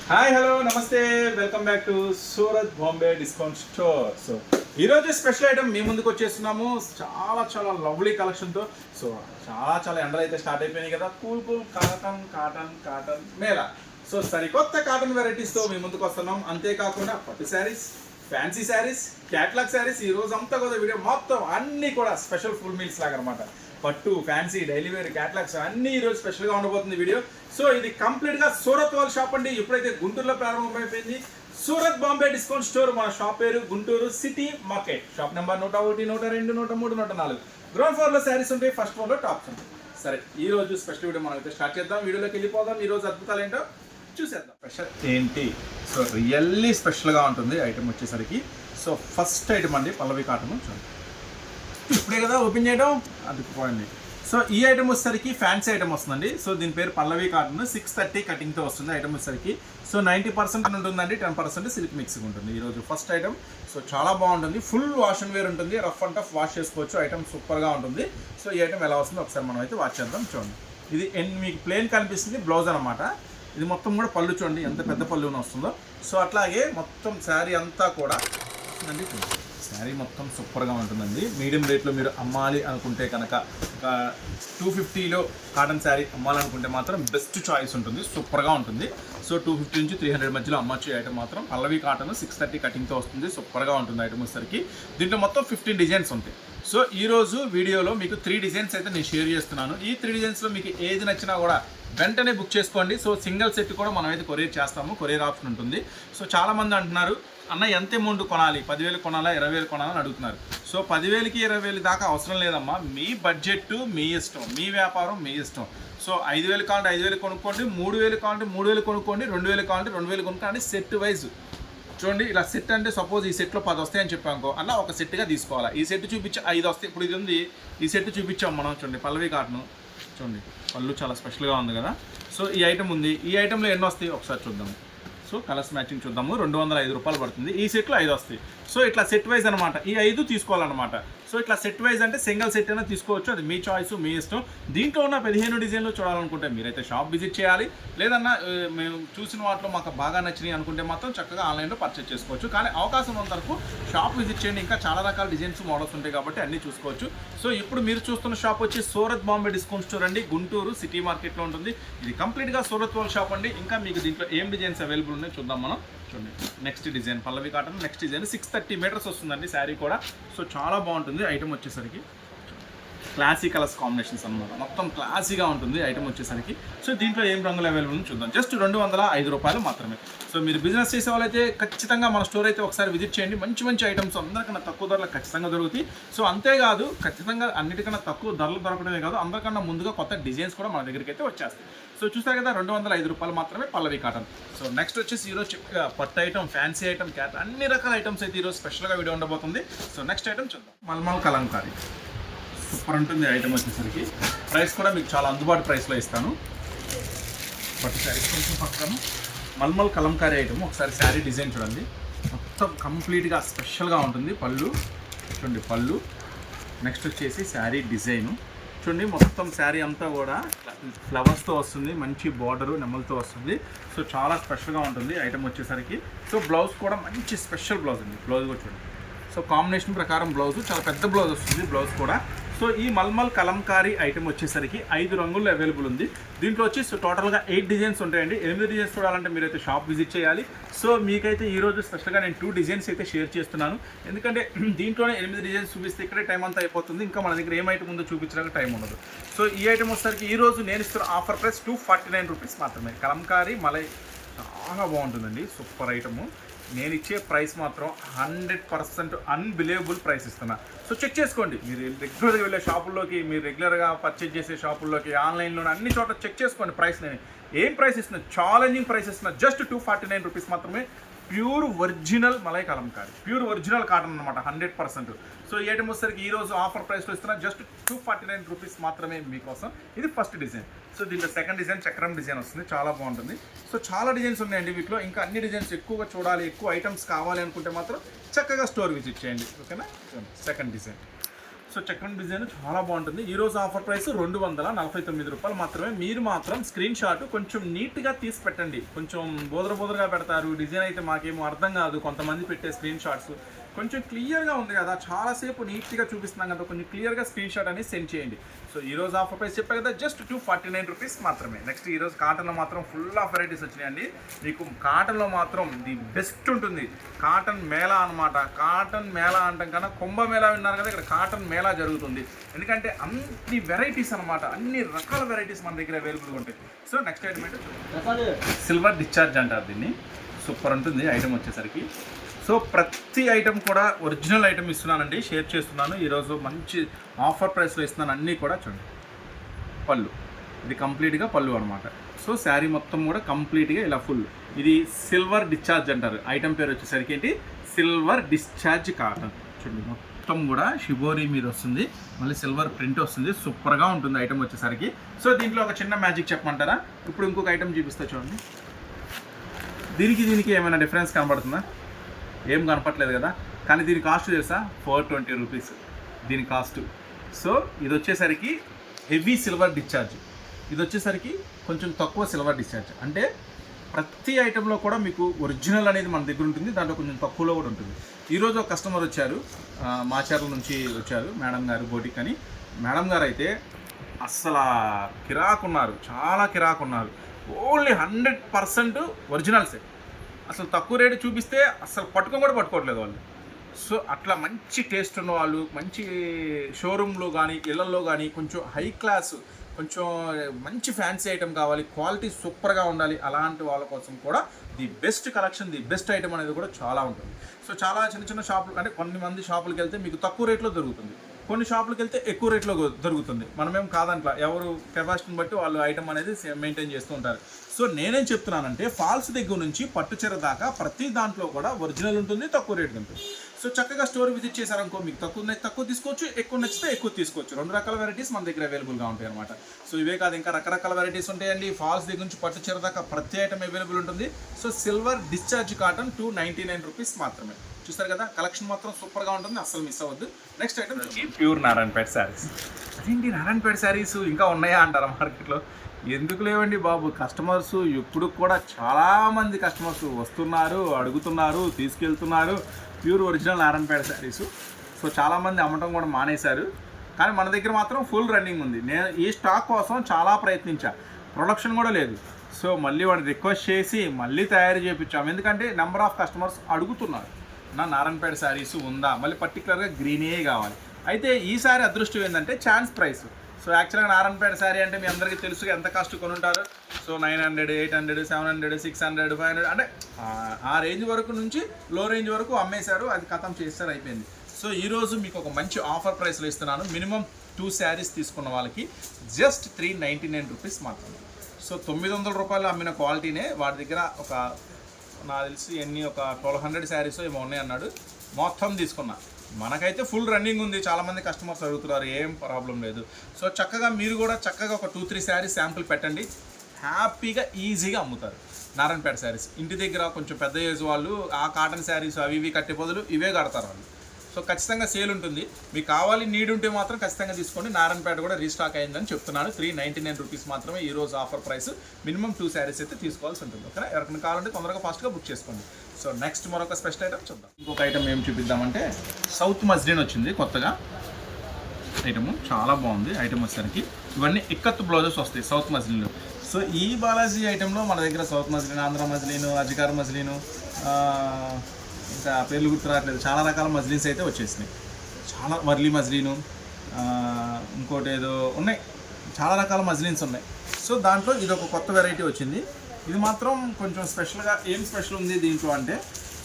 Hi hello నమస్తే welcome back to Surat Bombay discount store. So ఈరోజు special item మీ ముందుకు వచ్చేస్తున్నాము. చాలా లవ్లీ కలెక్షన్తో. సో చాలా ఎండలు అయితే స్టార్ట్ అయిపోయినాయి కదా. Cool cotton Mela. సో సరికొత్త కాటన్ వెరైటీస్తో మీ ముందుకు వస్తున్నాం. అంతేకాకుండా పట్టు శారీస్, ఫ్యాన్సీ శారీస్, క్యాట్లాగ్ శారీస్, ఈ రోజు అంతా కూడా వీడియో మొత్తం అన్నీ కూడా స్పెషల్ ఫుల్ మీల్స్ లాగా అనమాట. పట్టు, ఫ్యాన్సీ, డైలీ వేర్, క్యాట్లాగ్స్ అన్నీ ఈరోజు స్పెషల్గా ఉండబోతుంది వీడియో. సో ఇది కంప్లీట్గా సూరత్ వాళ్ళ షాప్ అండి. ఇప్పుడైతే గుంటూరులో ప్రారంభమైపోయింది సూరత్ బాంబే డిస్కౌంట్ స్టోర్. మన షాప్ పేరు Guntur city market. Shop number 101, 102, 103, 104. Ground ఫ్లోర్లో శారీస్ ఉంటాయి, ఫస్ట్ ఫ్లోర్లో టాప్స్ ఉంటాయి. సరే, ఈ రోజు స్పెషల్ వీడియో మనం అయితే స్టార్ట్ చేద్దాం. వీడియోలోకి వెళ్ళిపోదాం. ఈ రోజు అద్భుతాలు ఏంటో చూసేద్దాం. స్పెషల్ ఏంటి? సో రియల్లీ స్పెషల్గా ఉంటుంది ఐటమ్ వచ్చేసరికి. సో ఫస్ట్ ఐటమ్ అండి పల్లవి కాటన్. చూడండి, ఇప్పుడే కదా ఓపెన్ చేయడం, అది పోయింది. సో ఈ ఐటమ్ వచ్చేసరికి ఫ్యాన్సీ ఐటమ్ వస్తుందండి. సో దీని పేరు పల్లవి కాటన్. 630 కటింగ్తో వస్తుంది ఐటమ్ వచ్చేసరికి. సో 90% ఉంటుందండి, 10% సిల్క్ మిక్సింగ్ ఉంటుంది. ఈరోజు ఫస్ట్ ఐటమ్. సో చాలా బాగుంటుంది, ఫుల్ వాష్ అండ్ వేర్ ఉంటుంది, రఫ్ అండ్ టఫ్ వాష్ చేసుకోవచ్చు. ఐటమ్ సూపర్గా ఉంటుంది. సో ఈ ఐటమ్ ఎలా వస్తుందో ఒకసారి మనం అయితే వాచ్ చేద్దాం. చూడండి, ఇది మీకు ప్లెయిన్ కనిపిస్తుంది, బ్లౌజ్ అనమాట. ఇది మొత్తం కూడా పళ్ళు చూడండి ఎంత పెద్ద పళ్ళున వస్తుందో. సో అట్లాగే మొత్తం శారీ అంతా కూడా అండి, శారీ మొత్తం సూపర్గా ఉంటుందండి. మీడియం రేట్లో మీరు అమ్మాలి అనుకుంటే కనుక ఒక 250లో కాటన్ శారీ అమ్మాలనుకుంటే మాత్రం బెస్ట్ చాయిస్ ఉంటుంది, సూపర్గా ఉంటుంది. సో 250 నుంచి 300 మధ్యలో అమ్మొచ్చే ఐటమ్ మాత్రం పల్లవి కాటన్ 630 కటింగ్తో వస్తుంది, సూపర్గా ఉంటుంది ఐటమ్ వచ్చేసరికి. దీంట్లో మొత్తం 15 డిజైన్స్ ఉంటాయి. సో ఈరోజు వీడియోలో మీకు 3 డిజైన్స్ అయితే నేను షేర్ చేస్తున్నాను. ఈ 3 డిజైన్స్లో మీకు ఏది నచ్చినా కూడా వెంటనే బుక్ చేసుకోండి. సో సింగిల్ సెట్ కూడా మనమైతే కొరియర్ చేస్తాము, కొరియర్ ఆప్షన్ ఉంటుంది. సో చాలామంది అంటున్నారు, అన్న ఎంత అమౌంట్ కొనాలి, 10,000 కొనాలా, 20,000 కొనాలని అడుగుతున్నారు. సో 10,000కి 20,000 దాకా అవసరం లేదమ్మా. మీ బడ్జెట్ మీ ఇష్టం, మీ వ్యాపారం మీ ఇష్టం. సో 5,000 కావాలంటే 5,000 కొనుక్కోండి, 3,000 కావాలంటే 3,000 కొనుక్కోండి, 2,000 కావాలంటే 2,000 కొనుక్కోండి. సెట్ వైజ్ చూడండి. ఇలా సెట్ అంటే సపోజ్ ఈ సెట్లో 10 వస్తాయని చెప్పానుకో, అలా ఒక సెట్గా తీసుకోవాలి. ఈ సెట్ చూపించి 5 వస్తాయి. ఇప్పుడు ఇది ఉంది, ఈ సెట్ చూపించాం మనం. చూడండి పల్లవి కాటన్, చూడండి పళ్ళు చాలా స్పెషల్గా ఉంది కదా. సో ఈ ఐటమ్ ఉంది, ఈ ఐటెంలో ఎన్ని వస్తాయి ఒకసారి చూద్దాము. సో కలర్స్ మ్యాచింగ్ చూద్దాము. 205 రూపాయలు పడుతుంది. ఈ సెట్లో 5 వస్తాయి. సో ఇట్లా సెట్ వైజ్ అనమాట, ఈ 5 తీసుకోవాలన్నమాట. సో ఇట్లా సెట్ వైజ్ అంటే సింగిల్ సెట్ అయినా తీసుకోవచ్చు, అది మీ చాయిస్, మీ ఇష్టం. దీంట్లో ఉన్న 15 డిజైన్లు చూడాలనుకుంటే మీరైతే షాప్ విజిట్ చేయాలి. లేదన్నా మేము చూసిన వాటిలో మాకు బాగా నచ్చినాయి అనుకుంటే మాత్రం చక్కగా ఆన్లైన్లో పర్చేస్ చేసుకోవచ్చు. కానీ అవకాశం ఉన్నంత వరకు షాప్ విజిట్ చేయండి. ఇంకా చాలా రకాల డిజైన్స్, మోడల్స్ ఉంటాయి కాబట్టి అన్నీ చూసుకోవచ్చు. సో ఇప్పుడు మీరు చూస్తున్న షాప్ వచ్చి సూరత్ బాంబే డిస్కౌంట్ స్టోర్ అండి, గుంటూరు సిటీ మార్కెట్లో ఉంటుంది. ఇది కంప్లీట్గా సూరత్ వాళ్ళ షాప్ అండి. ఇంకా మీకు దీంట్లో ఏం డిజైన్స్ అవైలబుల్ ఉన్నాయో చూద్దాం మనం. చూడండి, నెక్స్ట్ డిజైన్ పల్లవి కాటన్. నెక్స్ట్ డిజైన్ 630 మీటర్స్ వస్తుందండి శారీ కూడా. సో చాలా బాగుంటుంది ఐటమ్ వచ్చేసరికి. క్లాసీ కలర్స్ కాంబినేషన్స్ అనమాట, మొత్తం క్లాసీగా ఉంటుంది ఐటమ్ వచ్చేసరికి. సో దీంట్లో ఏం రంగులు అవైలబుల్ చూద్దాం. జస్ట్ 205 రూపాయలు మాత్రమే. సో మీరు బిజినెస్ చేసే వాళ్ళైతే ఖచ్చితంగా మన స్టోర్ అయితే ఒకసారి విజిట్ చేయండి. మంచి ఐటమ్స్ అందరికన్నా తక్కువ ధరలు ఖచ్చితంగా దొరుకుతాయి. సో అంతేకాదు, ఖచ్చితంగా అన్నిటికన్నా తక్కువ ధరలు దొరకడమే కాదు, అందరికన్నా ముందుగా కొత్త డిజైన్స్ కూడా మన దగ్గరికి అయితే వచ్చేస్తాయి. సో చూసారు కదా, 205 రూపాయలు మాత్రమే పల్లవి కాటన్. సో నెక్స్ట్ వచ్చేసి ఈరోజు పట్టు ఐటమ్, ఫ్యాన్సీ ఐటమ్, క్యాట్, అన్ని రకాల ఐటమ్స్ అయితే ఈరోజు స్పెషల్గా వీడియో ఉండబోతుంది. సో నెక్స్ట్ ఐటమ్ చూద్దాం. మల్మల్ కలంకారీ. సూపర్ ఉంటుంది ఐటమ్ వచ్చేసరికి. ప్రైస్ కూడా మీకు చాలా అందుబాటు ప్రైస్లో ఇస్తాను. పట్టు శారీస్ కొంచెం పక్కన మల్మల్ కలంకారీ ఐటమ్. ఒకసారి శారీ డిజైన్ చూడండి, మొత్తం కంప్లీట్గా స్పెషల్గా ఉంటుంది. పళ్ళు చూడండి, పళ్ళు. నెక్స్ట్ వచ్చేసి శారీ డిజైను చూడండి, మొత్తం శారీ అంతా కూడా ఫ్లవర్స్తో వస్తుంది, మంచి బార్డరు నెమలతో వస్తుంది. సో చాలా స్పెషల్గా ఉంటుంది ఐటమ్ వచ్చేసరికి. సో బ్లౌజ్ కూడా మంచి స్పెషల్ బ్లౌజ్ అండి. బ్లౌజ్ కూడా చూడండి. సో కాంబినేషన్ ప్రకారం బ్లౌజ్ చాలా పెద్ద బ్లౌజ్ వస్తుంది, బ్లౌజ్ కూడా. సో ఈ మల్మల్ కలంకారీ ఐటమ్ వచ్చేసరికి 5 రంగుల్లో అవైలబుల్ ఉంది. దీంట్లో వచ్చి టోటల్గా 8 డిజైన్స్ ఉంటాయండి. 8 డిజైన్స్ చూడాలంటే మీరైతే షాప్ విజిట్ చేయాలి. సో మీకైతే ఈరోజు స్పెషల్గా నేను 2 డిజైన్స్ అయితే షేర్ చేస్తున్నాను. ఎందుకంటే దీంట్లోనే 8 డిజైన్స్ చూపిస్తే ఇక్కడే టైం అంతా అయిపోతుంది. ఇంకా మన దగ్గర ఏం ఐటమ్ ఉందో చూపించడానికి టైం ఉండదు. సో ఈ ఐటమ్ వచ్చేసరికి ఈరోజు నేను ఇస్తున్న ఆఫర్ ప్రైస్ 249 రూపీస్ మాత్రమే. కలంకారీ మలై చాలా బాగుంటుందండి, సూపర్ ఐటము. నేను ఇచ్చే ప్రైస్ మాత్రం 100% అన్బిలీవబుల్ ప్రైస్ ఇస్తున్నా. సో చెక్ చేసుకోండి. మీరు రెగ్యులర్గా వెళ్ళే షాపుల్లోకి, మీరు రెగ్యులర్గా పర్చేజ్ చేసే షాపుల్లోకి, ఆన్లైన్లో అన్ని చోట్ల చెక్ చేసుకోండి ప్రైస్. నేను ఏం ప్రైస్ ఇస్తున్నా, ఛాలెంజింగ్ ప్రైస్ ఇస్తున్నా. జస్ట్ 249 రూపీస్ మాత్రమే. Pure original malai Kalamkari, pure original cotton అనమాట, 100%. సో ఈ ఐటమ్ వచ్చేసరికి ఈరోజు ఆఫర్ ప్రైస్లో ఇస్తున్నా. జస్ట్ 249 రూపీస్ మాత్రమే మీకోసం. ఇది ఫస్ట్ డిజైన్. సో దీంట్లో సెకండ్ డిజైన్ చక్రం డిజైన్ వస్తుంది, చాలా బాగుంటుంది. సో చాలా డిజైన్స్ ఉన్నాయండి వీటిలో. ఇంకా అన్ని డిజైన్స్ ఎక్కువగా చూడాలి, ఎక్కువ ఐటమ్స్ కావాలి అనుకుంటే మాత్రం చక్కగా స్టోర్ విజిట్ చేయండి, ఓకేనా. Second design. సో చక్కని డిజైన్ చాలా బాగుంటుంది. ఈరోజు ఆఫర్ ప్రైస్ 249 రూపాయలు మాత్రమే. మీరు మాత్రం స్క్రీన్ షాట్ కొంచెం నీట్గా తీసి పెట్టండి. కొంచెం బోదరగా పెడతారు, డిజైన్ అయితే మాకేమో అర్థం కాదు. కొంతమంది పెట్టే స్క్రీన్ షాట్స్ కొంచెం క్లియర్గా ఉంది కదా, చాలాసేపు నీట్గా చూపిస్తున్నాం కదా, కొంచెం క్లియర్గా స్క్రీన్ షాట్ అనేది సెండ్ చేయండి. సో ఈరోజు ఆఫర్ ప్రైస్ చెప్పా కదా, జస్ట్ 249 రూపీస్ మాత్రమే. నెక్స్ట్ ఈరోజు కాటన్లో మాత్రం ఫుల్ ఆఫ్ వెరైటీస్ వచ్చినాయండి. మీకు కాటన్లో మాత్రం ది బెస్ట్ ఉంటుంది. కాటన్ మేళా అనమాట. కాటన్ మేళా అంటాం కన్నా కుంభ మేళా విన్నారు కదా, ఇక్కడ కాటన్ మేళా జరుగుతుంది. ఎందుకంటే అన్ని వెరైటీస్ అనమాట, అన్ని రకాల వెరైటీస్ మన దగ్గర అవైలబుల్గా ఉంటాయి. సో నెక్స్ట్ ఐటమ్ ఏంటంటే సిల్వర్ డిశ్చార్జ్ అంటారు దీన్ని. సూపర్ ఉంటుంది ఐటమ్ వచ్చేసరికి. సో ప్రతి ఐటమ్ కూడా ఒరిజినల్ ఐటమ్ ఇస్తున్నానండి, షేర్ చేస్తున్నాను. ఈరోజు మంచి ఆఫర్ ప్రైస్లో ఇస్తున్నాను. అన్నీ కూడా చూడండి. పళ్ళు, ఇది కంప్లీట్గా పళ్ళు అనమాట. సో శారీ మొత్తం కూడా కంప్లీట్గా ఇలా ఫుల్. ఇది సిల్వర్ డిశ్చార్జ్ అంటారు. ఐటమ్ పేరు వచ్చేసరికి ఏంటి, సిల్వర్ డిశ్చార్జ్ కాటన్. చూడండి మొత్తం కూడా షిబోరీ మీద వస్తుంది, మళ్ళీ సిల్వర్ ప్రింట్ వస్తుంది. సూపర్గా ఉంటుంది ఐటమ్ వచ్చేసరికి. సో దీంట్లో ఒక చిన్న మ్యాజిక్ చెప్పమంటారా? ఇప్పుడు ఇంకొక ఐటమ్ చూపిస్తా చూడండి. దీనికి ఏమైనా డిఫరెన్స్ కనబడుతుందా? ఏం కనపట్లేదు కదా, కానీ దీని కాస్ట్ తెలుసా? 420 రూపీస్ దీని కాస్ట్. సో ఇది వచ్చేసరికి హెవీ సిల్వర్ డిశ్చార్జ్, ఇది వచ్చేసరికి కొంచెం తక్కువ సిల్వర్ డిశ్చార్జ్. అంటే ప్రతి ఐటెంలో కూడా మీకు ఒరిజినల్ అనేది మన దగ్గర ఉంటుంది, దాంట్లో కొంచెం తక్కువలో కూడా ఉంటుంది. ఈరోజు ఒక కస్టమర్ వచ్చారు, మాచర్ల నుంచి వచ్చారు, మేడం గారు బోటిక్ అని. మేడం గారు అయితే అస్సలు కిరాకున్నారు, చాలా కిరాకున్నారు. ఓన్లీ 100% ఒరిజినల్సే. అసలు తక్కువ రేటు చూపిస్తే అసలు పట్టుకోవట్లేదు వాళ్ళు. సో అట్లా మంచి టేస్ట్ ఉన్న వాళ్ళు, మంచి షోరూంలో కానీ ఇళ్లలో కానీ కొంచెం హై క్లాస్, కొంచెం మంచి ఫ్యాన్సీ ఐటమ్ కావాలి, క్వాలిటీ సూపర్గా ఉండాలి, అలాంటి వాళ్ళ కోసం కూడా the best collection, the best item అనేది కూడా చాలా ఉంటుంది. సో చాలా చిన్న షాపులు, అంటే కొంతమంది షాపులకు వెళ్తే మీకు తక్కువ రేట్లో దొరుకుతుంది, కొన్ని షాపులకు వెళ్తే ఎక్కువ రేట్లో దొరుకుతుంది. మనమేం కాదంట్లా, ఎవరు కెపాసిటీని బట్టి వాళ్ళు ఐటమ్ అనేది మెయింటైన్ చేస్తూ ఉంటారు. సో నేనేం చెప్తున్నానంటే ఫాల్స్ దగ్గర నుంచి పట్టుచీర దాకా ప్రతి దాంట్లో కూడా ఒరిజినల్ ఉంటుంది, తక్కువ రేటు ఉంటుంది. సో చక్కగా స్టోర్ విజిట్ చేశారనుకో, మీకు తక్కువ తీసుకోవచ్చు, ఎక్కువ నచ్చితే ఎక్కువ తీసుకోవచ్చు. 2 రకాల వెరైటీస్ మన దగ్గర అవైలబుల్గా ఉంటాయి అనమాట. సో ఇవే కాదు, ఇంకా రకరకాల వెరైటీస్ ఉంటాయండి. ఫాల్స్ దగ్గర నుంచి పట్టుచీర దాకా ప్రతి ఐటమ్ అవైలబుల్ ఉంటుంది. So silver discharge cotton 299 rupees మాత్రమే. చూస్తారు కదా, కలెక్షన్ మాత్రం సూపర్గా ఉంటుంది, అస్సలు మిస్ అవ్వద్దు. Next item pure Narayanpet saris. అదేంటి నారాయణపేట శారీస్ ఇంకా ఉన్నాయా అంటారా మార్కెట్లో? ఎందుకు లేవండి బాబు, కస్టమర్స్ ఇప్పుడు కూడా చాలామంది కస్టమర్స్ వస్తున్నారు, అడుగుతున్నారు, తీసుకెళ్తున్నారు pure original Narayanpet saris. So చాలామంది అమ్మటం కూడా మానేశారు, కానీ మన దగ్గర మాత్రం ఫుల్ రన్నింగ్ ఉంది. నేను ఈ స్టాక్ కోసం చాలా ప్రయత్నించా, ప్రొడక్షన్ కూడా లేదు. సో మళ్ళీ వాడిని రిక్వెస్ట్ చేసి మళ్ళీ తయారు చేయించాము, ఎందుకంటే నెంబర్ ఆఫ్ కస్టమర్స్ అడుగుతున్నారు నా నారాయణపేట శారీస్ ఉందా, మళ్ళీ పర్టికులర్గా గ్రీనే కావాలి. అయితే ఈసారి అదృష్టం ఏంటంటే ఛాన్స్ ప్రైస్. సో యాక్చువల్గా నారాయణపేట శారీ అంటే మీ అందరికీ తెలుసు ఎంత కాస్ట్ కొనుంటారు. సో 900, 800, 700, 600, 500 అంటే ఆ రేంజ్ వరకు నుంచి లో రేంజ్ వరకు అమ్మేశారు, అది ఖతం చేస్తారు, అయిపోయింది. సో ఈరోజు మీకు ఒక మంచి ఆఫర్ ప్రైస్లో ఇస్తున్నాను. మినిమం 2 శారీస్ తీసుకున్న వాళ్ళకి జస్ట్ 399 రూపీస్ మాత్రమే. సో 900 రూపాయలు అమ్మిన క్వాలిటీనే వాడి దగ్గర ఒక నాకు తెలిసి ఒక 1200 శారీస్ ఏమో ఉన్నాయి అన్నాడు, మొత్తం తీసుకున్నా. మనకైతే ఫుల్ రన్నింగ్ ఉంది, చాలామంది కస్టమర్స్ అడుగుతున్నారు, ఏం ప్రాబ్లం లేదు. సో చక్కగా మీరు కూడా చక్కగా ఒక 2-3 శారీస్ శాంపుల్ పెట్టండి, హ్యాపీగా ఈజీగా అమ్ముతారు నారాయణపేట శారీస్. ఇంటి దగ్గర కొంచెం పెద్ద ఏజ్ వాళ్ళు ఆ కాటన్ శారీస్ అవి ఇవి కట్టే బదులు ఇవే కడతారు వాళ్ళు. సో ఖచ్చితంగా సేల్ ఉంటుంది, మీకు కావాలి నీడ్ ఉంటే మాత్రం ఖచ్చితంగా తీసుకోండి. నారాయణపేట కూడా రీస్టాక్ అయిందని చెప్తున్నాను. 399 రూపీస్ మాత్రమే ఈరోజు ఆఫర్ ప్రైస్. మినిమం 2 శారీస్ అయితే తీసుకోవాల్సి ఉంటుంది. ఓకేనా, ఎవరికైనా కావాలంటే తొందరగా ఫాస్ట్గా బుక్ చేసుకోండి. సో నెక్స్ట్ మరొక స్పెషల్ ఐటమ్ చూద్దాం. ఇంకొక ఐటమ్ ఏం చూపిద్దామంటే సౌత్ మజ్లిన్ వచ్చింది కొత్తగా ఐటమ్, చాలా బాగుంది ఐటమ్ వచ్చేసరికి. ఇవన్నీ ఇక్కత్ బ్లౌజెస్ వస్తాయి సౌత్ మజ్లిన్లో. సో ఈ బాలాజీ ఐటెంలో మన దగ్గర సౌత్ మజ్లిన్, ఆంధ్ర మజ్లిన్, అజికార్ మజ్లిన్, ఇంకా పేర్లు గుర్తు రావట్లేదు, చాలా రకాల మజ్లిన్స్ అయితే వచ్చేసినాయి. చాలా వర్లీ మజ్లిను, ఇంకోటి ఏదో ఉన్నాయి, చాలా రకాల మజ్లిన్స్ ఉన్నాయి. సో దాంట్లో ఇది ఒక కొత్త వెరైటీ వచ్చింది. ఇది మాత్రం కొంచెం స్పెషల్గా, ఏం స్పెషల్ ఉంది దీంట్లో అంటే,